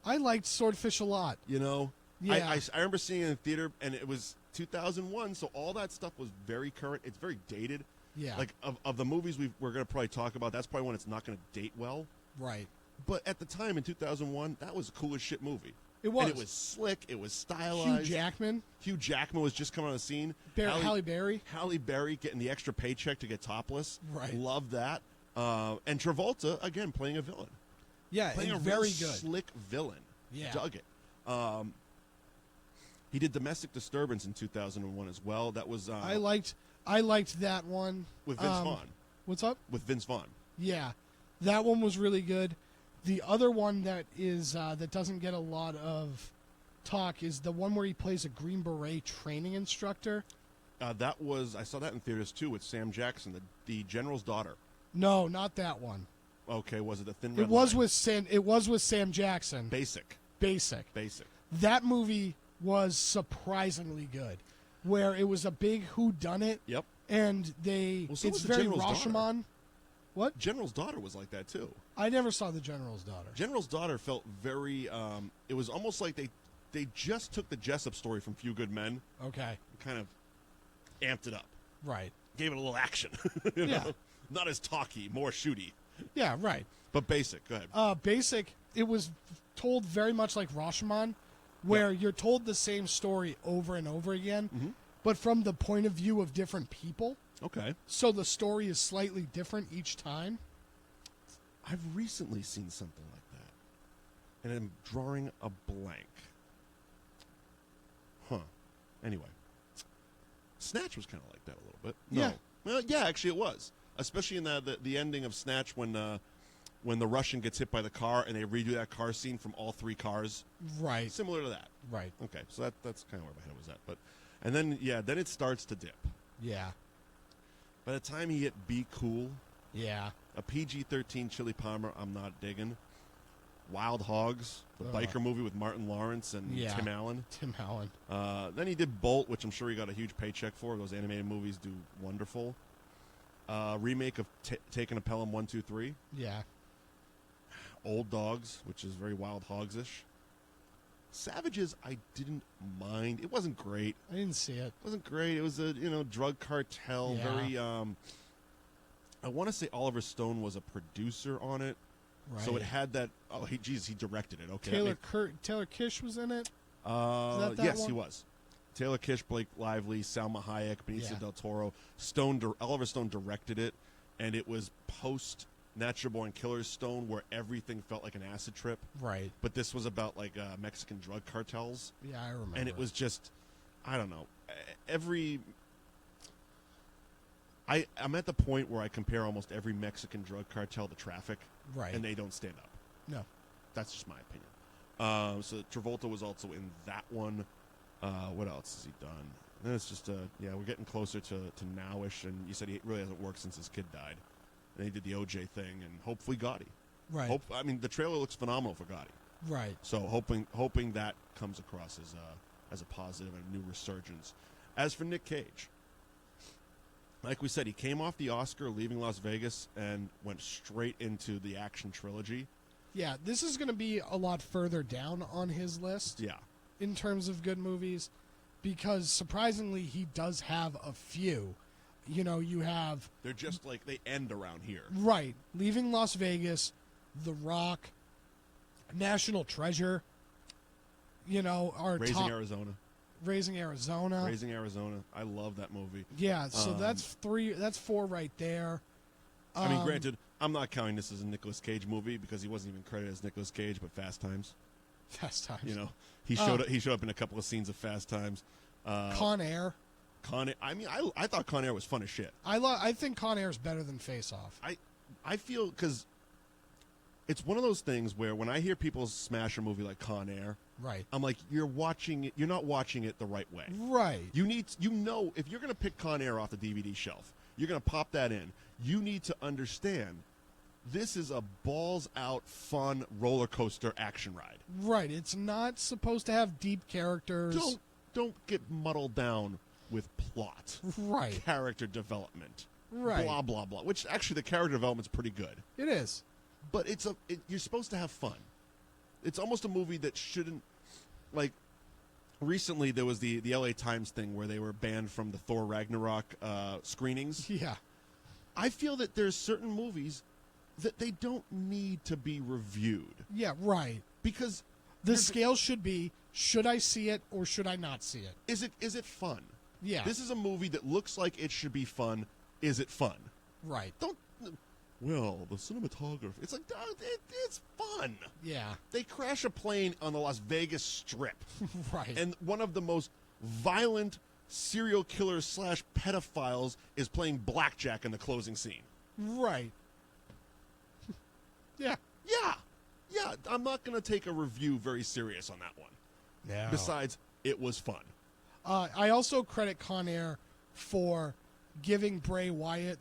I liked Swordfish a lot. You know? Yeah. I remember seeing it in the theater, and it was 2001, so all that stuff was very current. It's very dated. Yeah. Like, of the movies we're going to probably talk about, that's probably one it's not going to date well. Right. But at the time, in 2001, that was a cool as shit movie. It was. And it was slick. It was stylized. Hugh Jackman was just coming on the scene. Halle Berry. Halle Berry getting the extra paycheck to get topless. Right. Love that. And Travolta, again, playing a villain. Yeah, playing a very real good. slick villain. Yeah. Dug it. He did Domestic Disturbance in 2001 as well. That was I liked that one. with Vince Vaughn. What's up? With Vince Vaughn. Yeah. That one was really good. The other one that is that doesn't get a lot of talk is the one where he plays a Green Beret training instructor. That was I saw that in theaters too with Sam Jackson, the general's daughter. No, not that one. Okay, was it the Thin Red It was Line? with Sam Jackson. Basic. That movie was surprisingly good, where it was a big whodunit. Yep. And they Well, so it's was the very General's Rashomon. Daughter. What? General's Daughter was like that too. I never saw the General's Daughter. General's Daughter felt very. It was almost like they just took the Jessup story from Few Good Men. Okay. And kind of amped it up. Right. Gave it a little action. you know? Not as talky, more shooty. Yeah. Right. But basic. Go ahead. Basic. It was told very much like Rashomon, where you're told the same story over and over again, but from the point of view of different people. Okay. So the story is slightly different each time. I've recently seen something like that, and I'm drawing a blank. Huh. Anyway, Snatch was kind of like that a little bit. No. Yeah. Well, yeah, actually it was. Especially in the ending of Snatch when the Russian gets hit by the car and they redo that car scene from all three cars. Right. Similar to that. Right. Okay, so that's kind of where my head was at. But and then it starts to dip. Yeah. By the time he hit Be Cool, Yeah. a PG-13 Chili Palmer, I'm not digging. Wild Hogs, the biker movie with Martin Lawrence and Tim Allen. Then he did Bolt, which I'm sure he got a huge paycheck for. Those animated movies do wonderful. Remake of Taking a Pelham 1, 2, 3. Yeah. Old Dogs, which is very Wild Hogs-ish. Savages, I didn't mind. It wasn't great. I didn't see it. It wasn't great. It was a drug cartel. Yeah. Very. I want to say Oliver Stone was a producer on it, Right. so it had that. Oh, he directed it. Okay, Taylor Kish was in it. yes, one? he was. Taylor Kish, Blake Lively, Salma Hayek, Benicio Yeah. del Toro. Oliver Stone directed it, and it was post Natural Born Killers Stone, where everything felt like an acid trip. Right. But this was about like Mexican drug cartels. Yeah, I remember. And it was just, I don't know. I'm at the point where I compare almost every Mexican drug cartel to Traffic. Right. And they don't stand up. No. That's just my opinion. So Travolta was also in that one. What else has he done? Then it's just, we're getting closer to nowish. And you said he really hasn't worked since his kid died. And he did the OJ thing, and hopefully Gotti. Right. The trailer looks phenomenal for Gotti. Right. So hoping that comes across as a positive and a new resurgence. As for Nick Cage, like we said, he came off the Oscar Leaving Las Vegas and went straight into the action trilogy. Yeah, this is going to be a lot further down on his list. Yeah. In terms of good movies, because surprisingly he does have a few. You have... They're just like, they end around here. Right. Leaving Las Vegas, The Rock, National Treasure, our Raising Arizona. Raising Arizona. Raising Arizona. I love that movie. Yeah, so that's four right there. Granted, I'm not counting this as a Nicolas Cage movie because he wasn't even credited as Nicolas Cage, but Fast Times. Fast Times. You know, he showed up in a couple of scenes of Fast Times. Con Air. Con Air. I mean, I thought Con Air was fun as shit. I think Con Air is better than Face Off. I feel because it's one of those things where when I hear people smash a movie like Con Air, Right. I'm like, you're not watching it the right way. Right. If you're going to pick Con Air off the DVD shelf, you're going to pop that in. You need to understand this is a balls-out, fun roller coaster action ride. Right. It's not supposed to have deep characters. Don't get muddled down with plot. Right. Character development. Right. Blah, blah, blah. Which, actually, the character development's pretty good. It is. But you're supposed to have fun. It's almost a movie that shouldn't, like, recently there was the LA Times thing where they were banned from the Thor Ragnarok screenings. Yeah. I feel that there's certain movies that they don't need to be reviewed. Yeah, right. Because the scale should be, should I see it or should I not see it? Is it fun? Yeah. This is a movie that looks like it should be fun. Is it fun? Right. Well, the cinematography. It's like, it's fun. Yeah. They crash a plane on the Las Vegas Strip. Right. And one of the most violent serial killers / pedophiles is playing blackjack in the closing scene. Right. Yeah. Yeah. I'm not going to take a review very serious on that one. No. Besides, it was fun. I also credit Con Air for giving Bray Wyatt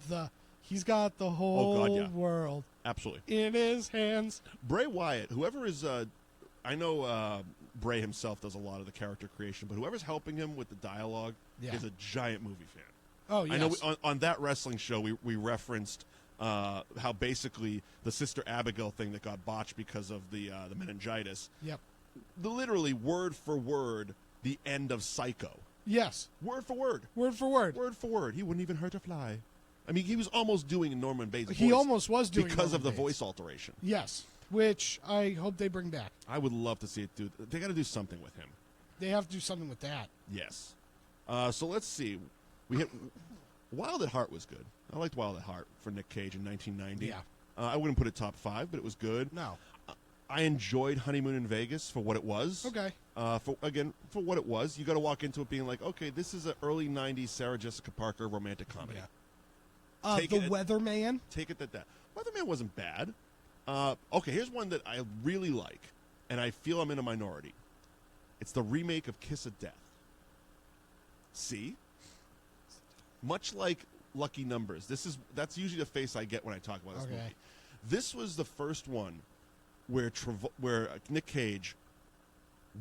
he's got the whole world Absolutely. in his hands. Bray Wyatt, whoever is, I know Bray himself does a lot of the character creation, but whoever's helping him with the dialogue is a giant movie fan. Oh, yes. I know on that wrestling show we referenced how basically the Sister Abigail thing that got botched because of the meningitis. Yep. Literally word for word the end of Psycho. Yes. Word for word. Word for word. Word for word. He wouldn't even hurt a fly. I mean, he was almost doing Norman Bates' voice. He almost was doing because Norman of the Bates. voice alteration. Yes, which I hope they bring back. I would love to see it do. They got to do something with him. They have to do something with that. Yes. So let's see. We hit Wild at Heart was good. I liked Wild at Heart for Nick Cage in 1990. Yeah. I wouldn't put it top 5, but it was good. No. I enjoyed Honeymoon in Vegas for what it was. Okay. For what it was, you got to walk into it being like, okay, this is an early '90s Sarah Jessica Parker romantic comedy. Yeah. The Weatherman. Take it that Weatherman wasn't bad. Okay, here's one that I really like, and I feel I'm in a minority. It's the remake of Kiss of Death. See? Much like Lucky Numbers, that's usually the face I get when I talk about this movie. This was the first one where Nick Cage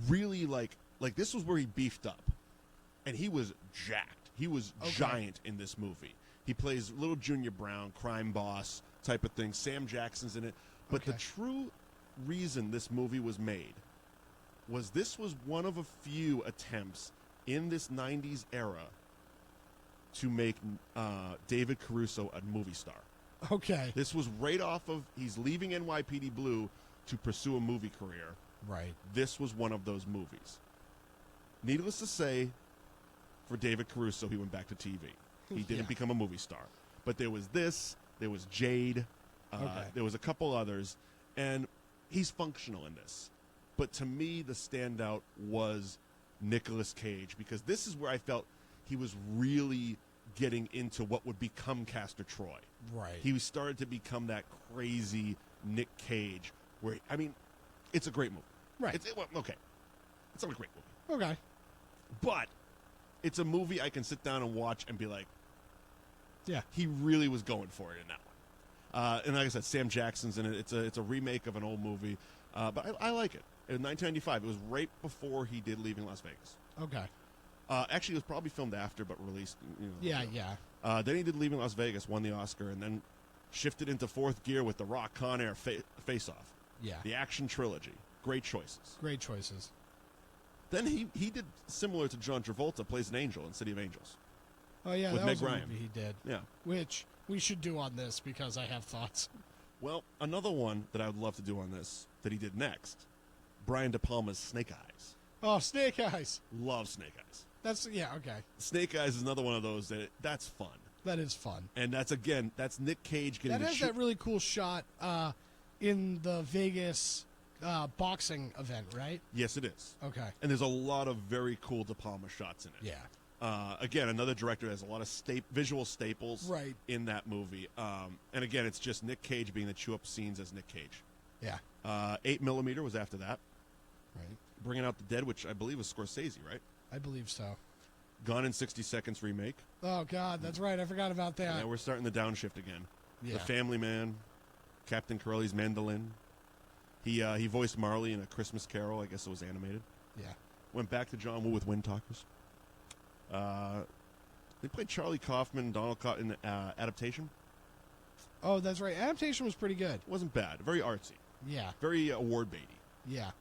really like this was where he beefed up, and he was jacked. He was giant in this movie. He plays little Junior Brown, crime boss type of thing. Sam Jackson's in it. But the true reason this movie was made was this was one of a few attempts in this 90s era to make David Caruso a movie star. Okay. This was right off of, he's leaving NYPD Blue to pursue a movie career. Right. This was one of those movies. Needless to say, for David Caruso, he went back to TV. He didn't become a movie star. But there was this, there was Jade, there was a couple others, and he's functional in this. But to me, the standout was Nicolas Cage, because this is where I felt he was really getting into what would become Castor Troy. Right. He started to become that crazy Nick Cage, where, I mean, it's a great movie. Right. It's not a great movie. Okay. But it's a movie I can sit down and watch and be like, yeah, he really was going for it in that one. And like I said, Sam Jackson's in it. It's a remake of an old movie, but I like it. In 1995, it was right before he did Leaving Las Vegas. Okay. Actually, it was probably filmed after, but released. Yeah. Then he did Leaving Las Vegas, won the Oscar, and then shifted into fourth gear with The Rock, Con Air, Face Off. Yeah. The action trilogy. Great choices. Great choices. Then he did similar to John Travolta, plays an angel in City of Angels. Oh, yeah, with that Meg was a Ryan. movie he did. Yeah. Which we should do on this because I have thoughts. Well, another one that I would love to do on this that he did next, Brian De Palma's Snake Eyes. Oh, Snake Eyes. Love Snake Eyes. Okay. Snake Eyes is another one of those that's fun. That is fun. And that's Nick Cage getting that has that really cool shot in the Vegas boxing event, right? Yes, it is. Okay. And there's a lot of very cool De Palma shots in it. Yeah. Again, another director that has a lot of visual staples Right. in that movie. And again, it's just Nick Cage being the chew-up scenes as Nick Cage. Yeah. 8mm was after that. Right. Bringing Out the Dead, which I believe was Scorsese, right? I believe so. Gone in 60 Seconds remake. Oh, God, that's right. I forgot about that. Yeah, we're starting the downshift again. Yeah. The Family Man, Captain Corelli's Mandolin. He voiced Marley in A Christmas Carol. I guess it was animated. Yeah. Went back to John Woo with Wind Talkers. They played Charlie Kaufman, Donald Cotton in Adaptation. Oh, that's right. Adaptation was pretty good. It wasn't bad. Very artsy. Yeah. Very award baity. Yeah.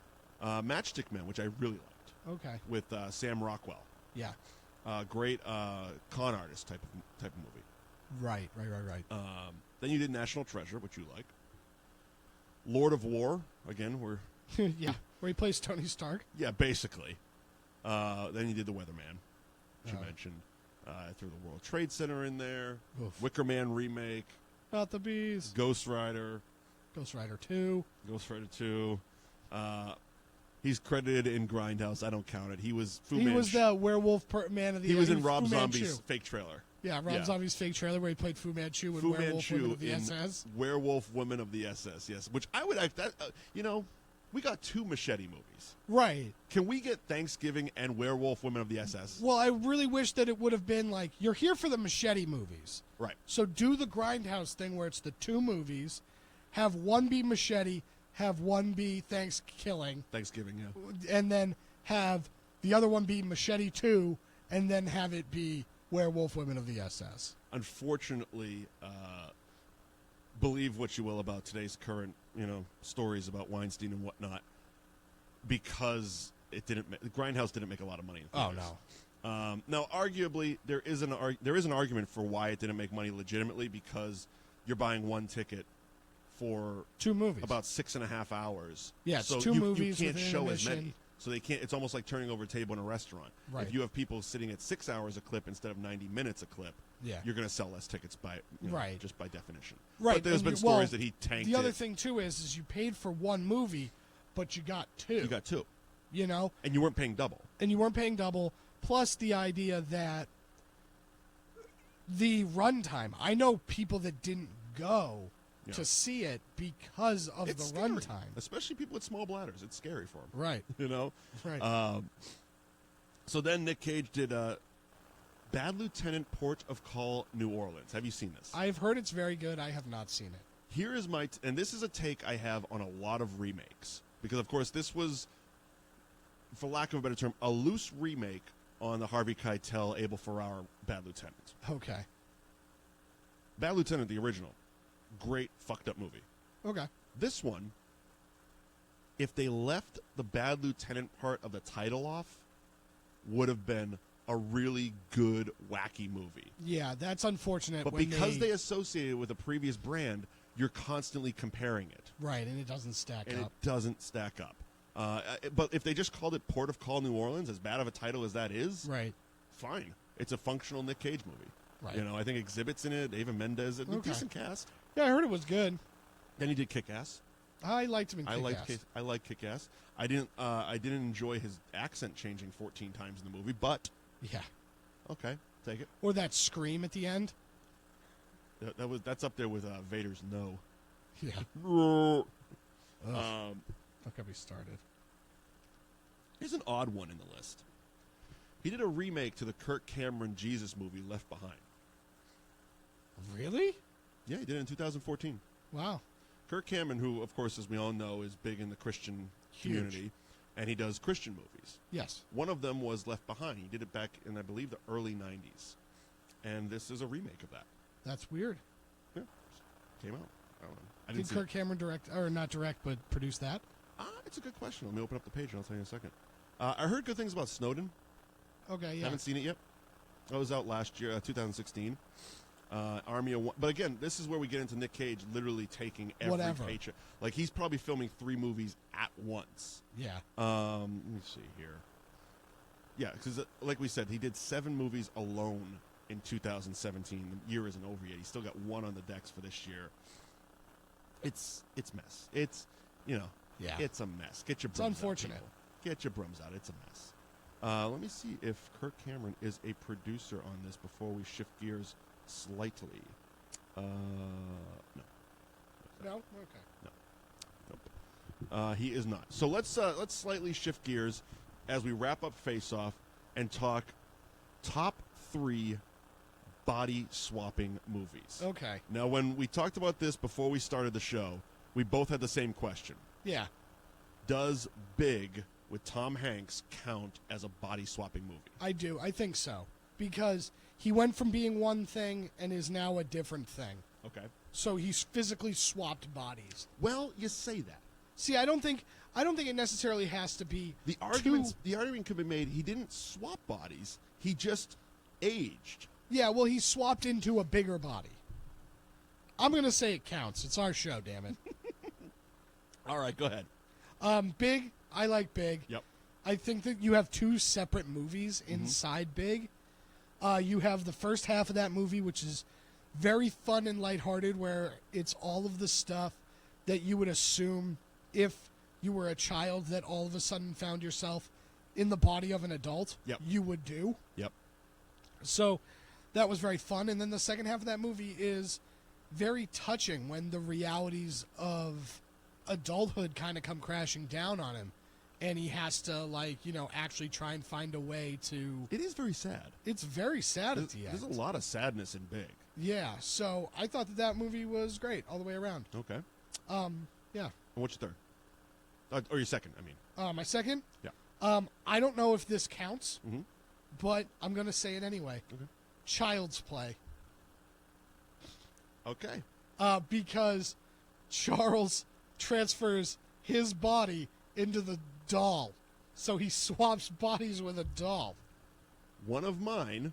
Matchstick Men, which I really liked. Okay. With Sam Rockwell. Yeah. Great con artist type of movie. Right. Then you did National Treasure, which you like. Lord of War, again, Yeah. Where he plays Tony Stark. yeah, basically. Then you did The Weatherman, which you mentioned. Threw the World Trade Center in there. Oof. Wicker Man remake. Not the bees. Ghost Rider. Ghost Rider 2. Ghost Rider 2. He's credited in Grindhouse. I don't count it. He was Fu He Manchu. was the werewolf man of the He was in Fu Rob Manchu. Zombie's fake trailer. Yeah, Rob Zombie's fake trailer where he played Fu Manchu and Fu Werewolf Women Manchu of the in SS. Werewolf Women of the SS, yes. Which I would, we got 2 Machete movies. Right. Can we get Thanksgiving and Werewolf Women of the SS? Well, I really wish that it would have been like, you're here for the Machete movies. Right. So do the Grindhouse thing where it's the 2 movies, have one be Machete, have one be Thanksgiving, yeah. and then have the other one be Machete 2, and then have it be Werewolf Women of the SS. Unfortunately, believe what you will about today's current, stories about Weinstein and whatnot, because Grindhouse didn't make a lot of money in theaters. Oh, no. Now, arguably, there is an argument for why it didn't make money legitimately, because you're buying one ticket for 2 movies. about 6.5 hours. Yeah, it's so 2 movies You can't with show as intermission. many. So they can't. It's almost like turning over a table in a restaurant. Right. If you have people sitting at 6 hours a clip instead of 90 minutes a clip, Yeah. you're going to sell less tickets just by definition. Right. But there's and been stories that he tanked The other it. thing, too, is you paid for 1 movie, but you got 2. You got 2. And you weren't paying double. And you weren't paying double, plus the idea that the runtime. I know people that didn't go to see it because of It's the scary. runtime. Especially people with small bladders. It's scary for them. Right. Right. So then Nick Cage did Bad Lieutenant, Port of Call, New Orleans. Have you seen this? I've heard it's very good. I have not seen it. Here is and this is a take I have on a lot of remakes. Because, of course, this was, for lack of a better term, a loose remake on the Harvey Keitel, Abel Ferrara Bad Lieutenant. Okay. Bad Lieutenant, the original. Great, fucked up movie. Okay. This one, if they left the Bad Lieutenant part of the title off, would have been a really good, wacky movie. Yeah, that's unfortunate. But because they associated it with a previous brand, you're constantly comparing it. Right, and it doesn't stack and up. it doesn't stack up. But if they just called it Port of Call, New Orleans, as bad of a title as that is, Right. fine. It's a functional Nick Cage movie. Right. I think Exhibit's in it, Ava Mendes, a Okay. decent cast. Yeah, I heard it was good. Then he did Kick-Ass. I liked him in I Kick-Ass. like Kick-Ass. I didn't enjoy his accent changing 14 times in the movie, but Yeah. okay, take it. Or that scream at the end. That's up there with Vader's no. Yeah. Um, Don't get me started. Here's an odd one in the list. He did a remake to the Kirk Cameron Jesus movie Left Behind. Really? Yeah, he did it in 2014. Wow. Kirk Cameron, who, of course, as we all know, is big in the Christian community, and he does Christian movies. Yes. One of them was Left Behind. He did it back in, I believe, the early 90s. And this is a remake of that. That's weird. Yeah. Came out. I don't know. I Did didn't see Kirk Cameron direct, or not direct, but produce that? It's a good question. Let me open up the page and I'll tell you in a second. I heard good things about Snowden. Okay, yeah. Haven't seen it yet. That was out last year, 2016. Army of One. But again, this is where we get into Nick Cage literally taking every Whatever. paycheck. Like, he's probably filming 3 movies at once. Yeah. Let me see here. Yeah, because like we said, he did 7 movies alone in 2017. The year isn't over yet. He's still got 1 on the decks for this year. It's mess. It's, Yeah. It's a mess. Get your brooms unfortunate. out, people. Get your brooms out. It's a mess. Let me see if Kirk Cameron is a producer on this before we shift gears slightly. No. No? Okay. Nope. He is not. So let's slightly shift gears as we wrap up Face Off and talk top 3 body swapping movies. Okay. Now, when we talked about this before we started the show, we both had the same question. Yeah. Does Big with Tom Hanks count as a body swapping movie? I do. I think so. Because he went from being one thing and is now a different thing. Okay. So he's physically swapped bodies. Well, you say that. See, I don't think it necessarily has to be The argument could be made he didn't swap bodies. He just aged. Yeah, well, he swapped into a bigger body. I'm going to say it counts. It's our show, damn it. All right, go ahead. Big, I like Big. Yep. I think that you have 2 separate movies inside Big. You have the first half of that movie, which is very fun and lighthearted, where it's all of the stuff that you would assume if you were a child that all of a sudden found yourself in the body of an adult, you would do. Yep. So that was very fun. And then the second half of that movie is very touching when the realities of adulthood kind of come crashing down on him. And he has to, actually try and find a way to... It is very sad. It's very sad at the end. There's a lot of sadness in Big. Yeah, so I thought that movie was great all the way around. Okay. Yeah. And what's your third? Or your second, I mean. My second? Yeah. I don't know if this counts, Mm-hmm. but I'm going to say it anyway. Okay. Child's Play. Okay. Because Charles transfers his body into the doll. So he swaps bodies with a doll. One of mine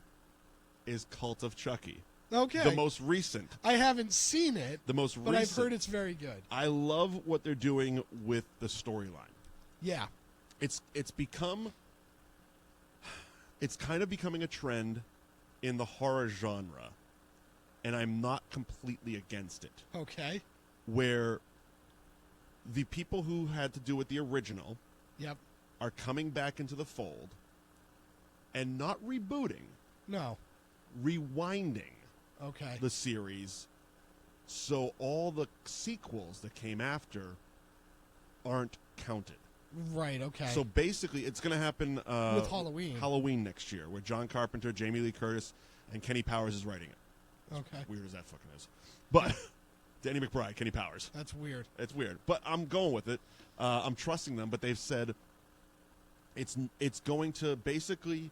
is Cult of Chucky. Okay. The most recent. I haven't seen it, The most but recent. I've heard it's very good. I love what they're doing with the storyline. Yeah. It's kind of becoming a trend in the horror genre, and I'm not completely against it. Okay. Where the people who had to do with the original Yep. are coming back into the fold and not rebooting, No. rewinding Okay. the series, so all the sequels that came after aren't counted. Right, okay. So basically, it's going to happen with Halloween. Halloween next year, where John Carpenter, Jamie Lee Curtis, and Kenny Powers is writing it. Okay. Weird as that fucking is. But Danny McBride, Kenny Powers. That's weird. It's weird. But I'm going with it. I'm trusting them, but they've said it's going to basically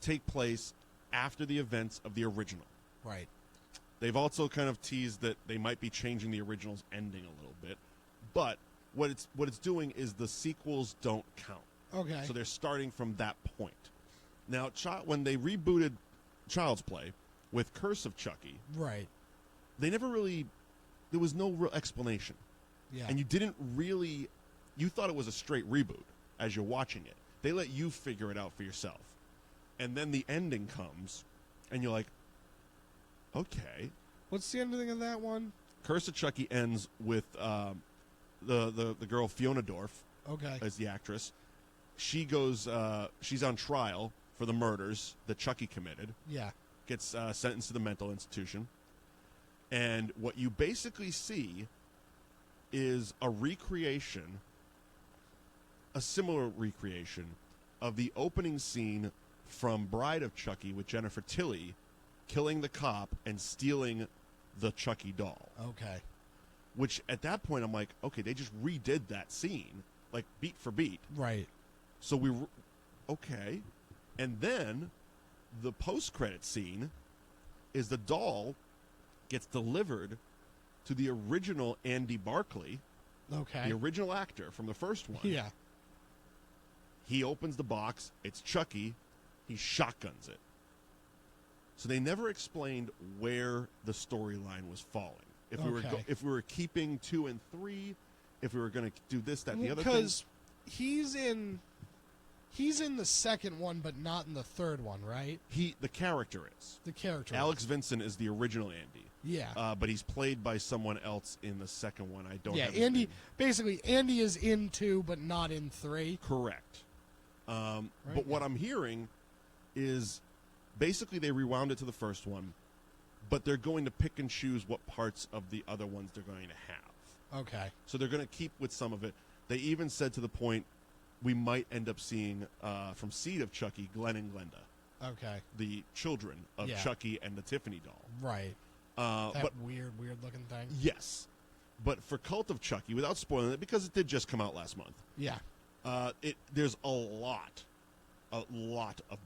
take place after the events of the original. Right. They've also kind of teased that they might be changing the original's ending a little bit. But what it's doing is the sequels don't count. Okay. So they're starting from that point. Now, when they rebooted Child's Play with Curse of Chucky, Right. they never really... There was no real explanation. Yeah. And you didn't really... You thought it was a straight reboot as you're watching it. They let you figure it out for yourself. And then the ending comes, and you're like, okay. What's the ending of that one? Curse of Chucky ends with the girl Fiona Dorff Okay. as the actress. She goes... she's on trial for the murders that Chucky committed. Yeah. Gets sentenced to the mental institution. And what you basically see is a similar recreation of the opening scene from Bride of Chucky with Jennifer Tilly killing the cop and stealing the Chucky doll. Okay. Which at that point I'm like, okay, they just redid that scene, like beat for beat. Right. So okay. And then the post-credit scene is the doll gets delivered to the original Andy Barclay, Okay. the original actor from the first one. Yeah. He opens the box. It's Chucky. He shotguns it. So they never explained where the storyline was falling. If we were keeping 2 and 3, if we were going to do this, that, and the other thing. Because he's in the second one, but not in the third one, right? The character is. The character. Alex Vincent is the original Andy. Yeah. But he's played by someone else in the second one. I don't. Yeah, have his Andy. name. Basically, Andy is in 2, but not in 3. Correct. But what I'm hearing is basically they rewound it to the first one, but they're going to pick and choose what parts of the other ones they're going to have. Okay. So they're going to keep with some of it. They even said to the point we might end up seeing from Seed of Chucky, Glenn and Glenda. Okay. The children of Chucky and the Tiffany doll. Right. That weird looking thing. Yes. But for Cult of Chucky, without spoiling it, because it did just come out last month, Yeah. there's a lot of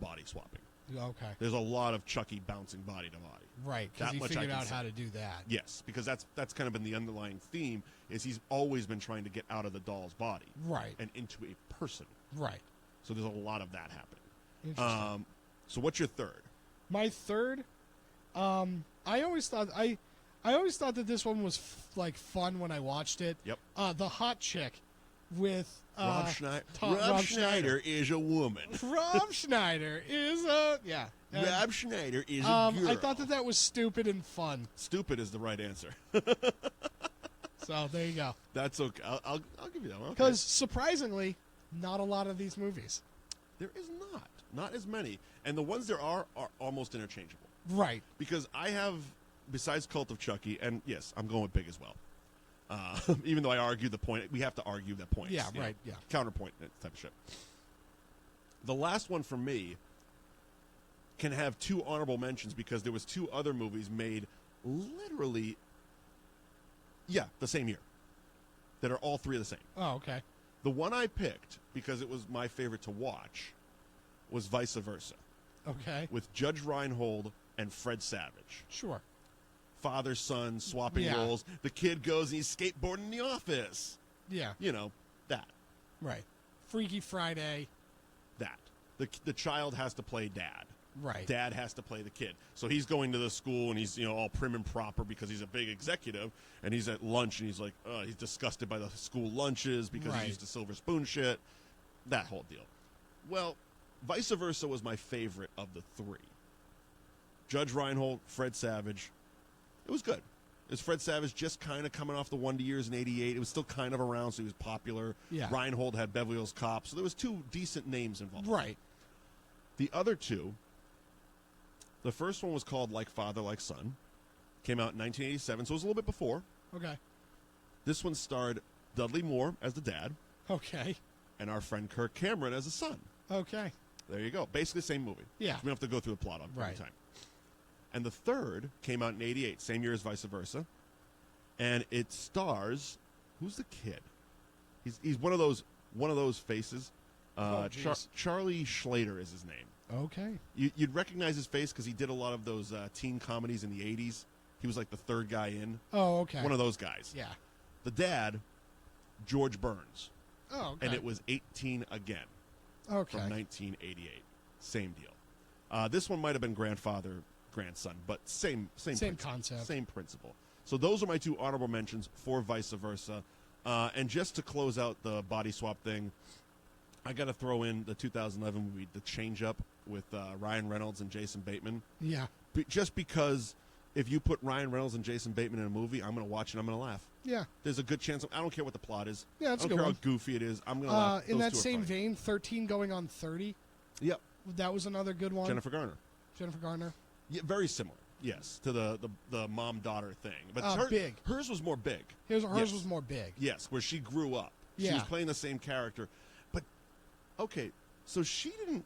body swapping. Okay. There's a lot of Chucky bouncing body to body. Right, because he figured out how to do that. Yes, because that's kind of been the underlying theme, is he's always been trying to get out of the doll's body. Right. And into a person. Right. So there's a lot of that happening. Interesting. So what's your third? My third, I always thought that this one was fun when I watched it. Yep. The hot chick with Rob Schneider. Rob Schneider is a woman. Rob Schneider is a Rob Schneider is a girl. I thought that was stupid and fun. Stupid is the right answer. So there you go. That's okay. I'll give you that one. Because surprisingly, not a lot of these movies. There is not as many, and the ones there are almost interchangeable. Right. Because I have, besides Cult of Chucky, and yes, I'm going with big as well. Even though I argue the point, we have to argue that point. Yeah, right. Yeah. Counterpoint, that type of shit. The last one for me can have 2 honorable mentions because there was 2 other movies made literally, the same year, that are all 3 of the same. Oh, okay. The one I picked, because it was my favorite to watch, was Vice Versa. Okay. With Judge Reinhold and Fred Savage. Sure. Father, son, swapping roles. The kid goes and he's skateboarding in the office. Yeah. You know, that. Right. Freaky Friday. That. The child has to play dad. Right. Dad has to play the kid. So he's going to the school and he's, all prim and proper because he's a big executive, and he's at lunch and he's like, he's disgusted by the school lunches because he's used to silver spoon shit. That whole deal. Well, Vice Versa was my favorite of the 3. Judge Reinhold, Fred Savage. It was good. It was Fred Savage just kind of coming off the Wonder Years in '88. It was still kind of around, so he was popular. Yeah. Reinhold had Beverly Hills Cop, so there was 2 decent names involved. Right. The other 2, the first one was called Like Father, Like Son. Came out in 1987, so it was a little bit before. Okay. This one starred Dudley Moore as the dad. Okay. And our friend Kirk Cameron as the son. Okay. There you go. Basically the same movie. Yeah. We don't have to go through the plot on every time. And the third came out in '88, same year as Vice Versa, and it stars, who's the kid? He's one of those faces. Charlie Schlater is his name. Okay. You'd recognize his face because he did a lot of those teen comedies in the '80s. He was like the third guy in. Oh, okay. One of those guys. Yeah. The dad, George Burns. Oh, okay. And it was 18 Again. Okay. From 1988. Same deal. This one might have been grandfather, grandson, but same concept. Same principle. So those are my 2 honorable mentions for Vice Versa. And just to close out the body swap thing, I got to throw in the 2011 movie, The Change Up, with Ryan Reynolds and Jason Bateman. Yeah. Just because if you put Ryan Reynolds and Jason Bateman in a movie, I'm going to watch it and I'm going to laugh. Yeah. There's a good chance. I don't care what the plot is. Yeah, that's a good I don't one. care how goofy it is. I'm going to laugh. In that same vein, 13 going on 30. Yep. That was another good one. Jennifer Garner. Yeah, very similar. Yes, to the mom-daughter thing. But big. Hers was more big. Hers was more big. Yes, where she grew up. Yeah. She was playing the same character. But, okay, so she didn't...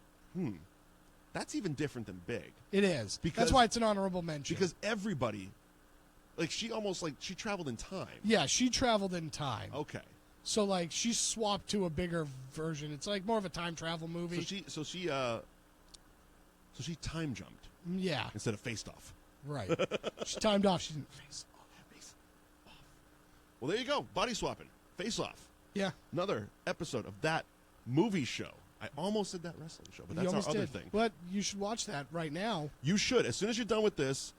That's even different than Big. It is. That's why it's an honorable mention. Because everybody... she traveled in time. Yeah, she traveled in time. Okay. So, she swapped to a bigger version. It's more of a time travel movie. So she time jumped. Yeah. Instead of faced off. Right. She timed off. She didn't face off. Well, there you go. Body swapping. Face off. Yeah. Another episode of that movie show. I almost said that wrestling show, but that's our other thing. But you should watch that right now. You should. As soon as you're done with this,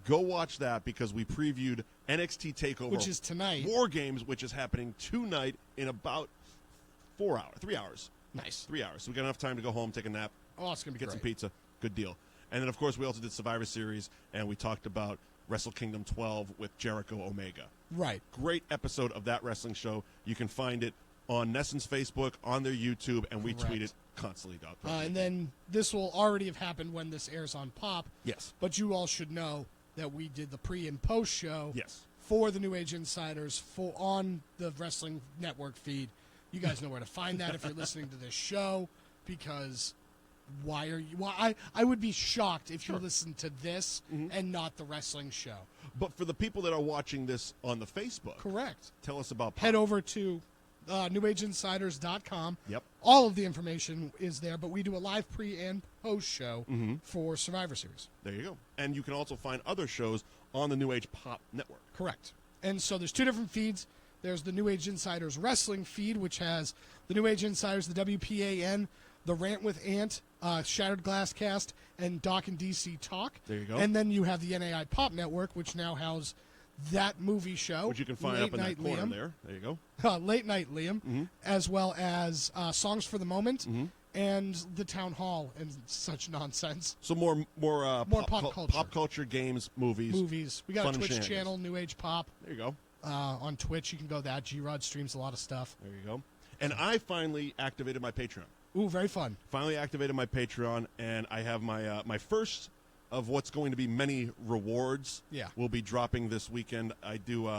go watch that because we previewed NXT TakeOver. Which is tonight. War Games, which is happening tonight in about 3 hours. Nice. 3 hours. So we got enough time to go home, take a nap. Oh, it's going to be Get some pizza. Good deal. And then, of course, we also did Survivor Series, and we talked about Wrestle Kingdom 12 with Jericho Omega. Right. Great episode of that wrestling show. You can find it on Nesson's Facebook, on their YouTube, and we tweet it constantly. And then this will already have happened when this airs on Pop. Yes. But you all should know that we did the pre and post show for the New Age Insiders on the Wrestling Network feed. You guys know where to find that if you're listening to this show, because I would be shocked if you listened to this and not the wrestling show. But for the people that are watching this on the Facebook, correct. Tell us about Pop. Head over to newageinsiders.com. Yep. All of the information is there, but we do a live pre and post show for Survivor Series. There you go. And you can also find other shows on the New Age Pop Network. Correct. And so there's two different feeds. There's the New Age Insiders Wrestling feed, which has the New Age Insiders, the WPAN, the Rant with Ant, Shattered Glass Cast, and Doc and DC Talk. There you go. And then you have the NAI Pop Network, which now houses that movie show. Which you can find up in that corner there. There you go. Late Night Liam, as well as Songs for the Moment, and the Town Hall and such nonsense. So more pop culture. Pop culture, games, movies. We got a Twitch channel, New Age Pop. There you go. On Twitch, you can go that. G-Rod streams a lot of stuff. There you go. And I finally activated my Patreon. Ooh, very fun. Finally activated my Patreon, and I have my my first of what's going to be many rewards. Yeah. Will be dropping this weekend. I do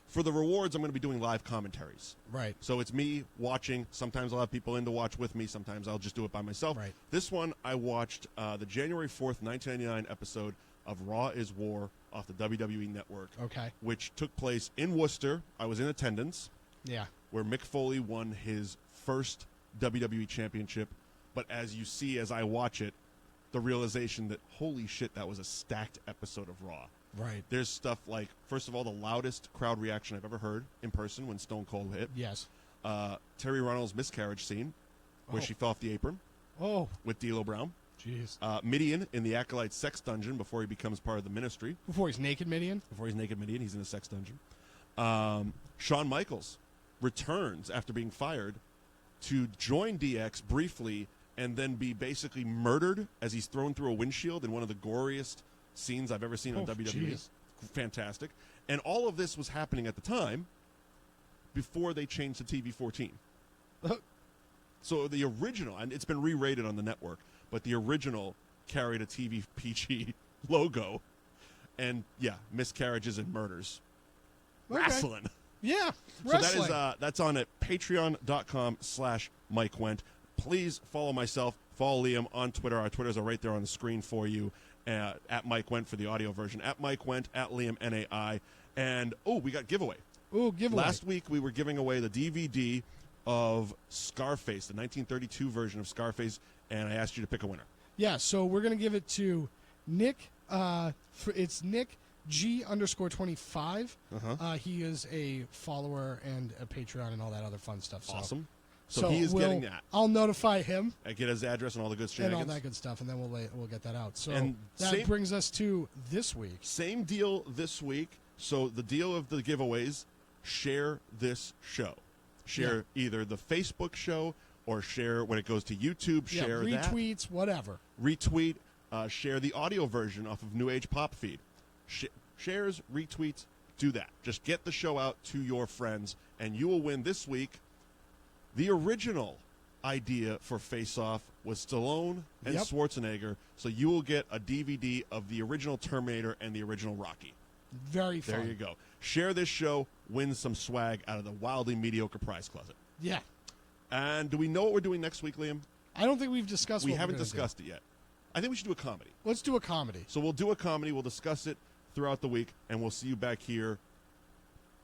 for the rewards, I'm going to be doing live commentaries. Right. So it's me watching. Sometimes I'll have people in to watch with me. Sometimes I'll just do it by myself. Right. This one, I watched the January 4th, 1999 episode of Raw is War off the WWE Network. Okay. Which took place in Worcester. I was in attendance. Yeah. Where Mick Foley won his first WWE Championship. But as you see, as I watch it, the realization that, holy shit, that was a stacked episode of Raw. Right. There's stuff like, first of all, the loudest crowd reaction I've ever heard in person when Stone Cold hit. Yes. Terry Runnels' miscarriage scene, where she fell off the apron. Oh. With D'Lo Brown. Jeez. Midian in the Acolyte sex dungeon before he becomes part of the ministry. Before he's naked Midian? Before he's naked Midian, he's in a sex dungeon. Shawn Michaels returns after being fired to join DX briefly and then be basically murdered as he's thrown through a windshield in one of the goriest scenes I've ever seen on WWE. Geez. Fantastic. And all of this was happening at the time before they changed to TV 14. So the original, and it's been re-rated on the network, but the original carried a TV PG logo. And, yeah, miscarriages and murders. Okay. Wrestling. Yeah, wrestling. So that's on at patreon.com/Mike Wendt. Please follow myself, follow Liam on Twitter. Our Twitters are right there on the screen for you. At Mike Wendt for the audio version. At Mike Wendt, at Liam NAI. And, we got giveaway. Ooh, giveaway. Last week we were giving away the DVD of Scarface, the 1932 version of Scarface, and I asked you to pick a winner. Yeah, so we're going to give it to Nick. It's Nick G_25. He is a follower and a Patreon and all that other fun stuff. So. Awesome. So he is getting that. I'll notify him. I get his address and all the good shenanigans. And all that good stuff, and then we'll get that out. So and that brings us to this week. Same deal this week. So the deal of the giveaways, share this show. Share either the Facebook show or share when it goes to YouTube. Share retweets, that. Whatever. Retweet. Share the audio version off of New Age Pop feed. Shares, retweets, do that. Just get the show out to your friends, and you will win this week. The original idea for Face Off was Stallone and Schwarzenegger, so you will get a DVD of the original Terminator and the original Rocky. Very fun. There you go. Share this show, win some swag out of the wildly mediocre prize closet. Yeah. And do we know what we're doing next week, Liam? I don't think we've discussed We haven't discussed it yet. I think we should do a comedy. Let's do a comedy. So we'll do a comedy. We'll discuss it throughout the week, and we'll see you back here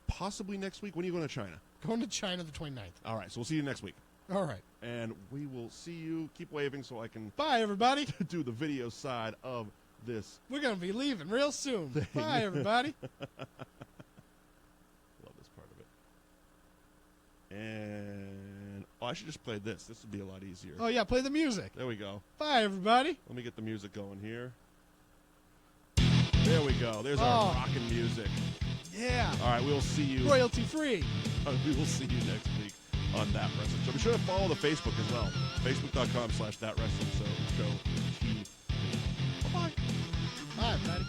possibly next week. When are you going to China? Going to China the 29th. All right, so we'll see you next week. All right. And we will see you. Keep waving so I can... Bye, everybody. ...do the video side of this. We're going to be leaving real soon. Bye, everybody. Love this part of it. And... I should just play this. This would be a lot easier. Oh, yeah, play the music. There we go. Bye, everybody. Let me get the music going here. There we go. There's our rockin' music. Yeah. All right, we'll see you. Royalty free. We will see you next week on That Wrestling Show. Be sure to follow the Facebook as well. Facebook.com/That Wrestling Show. Bye-bye. Bye, everybody.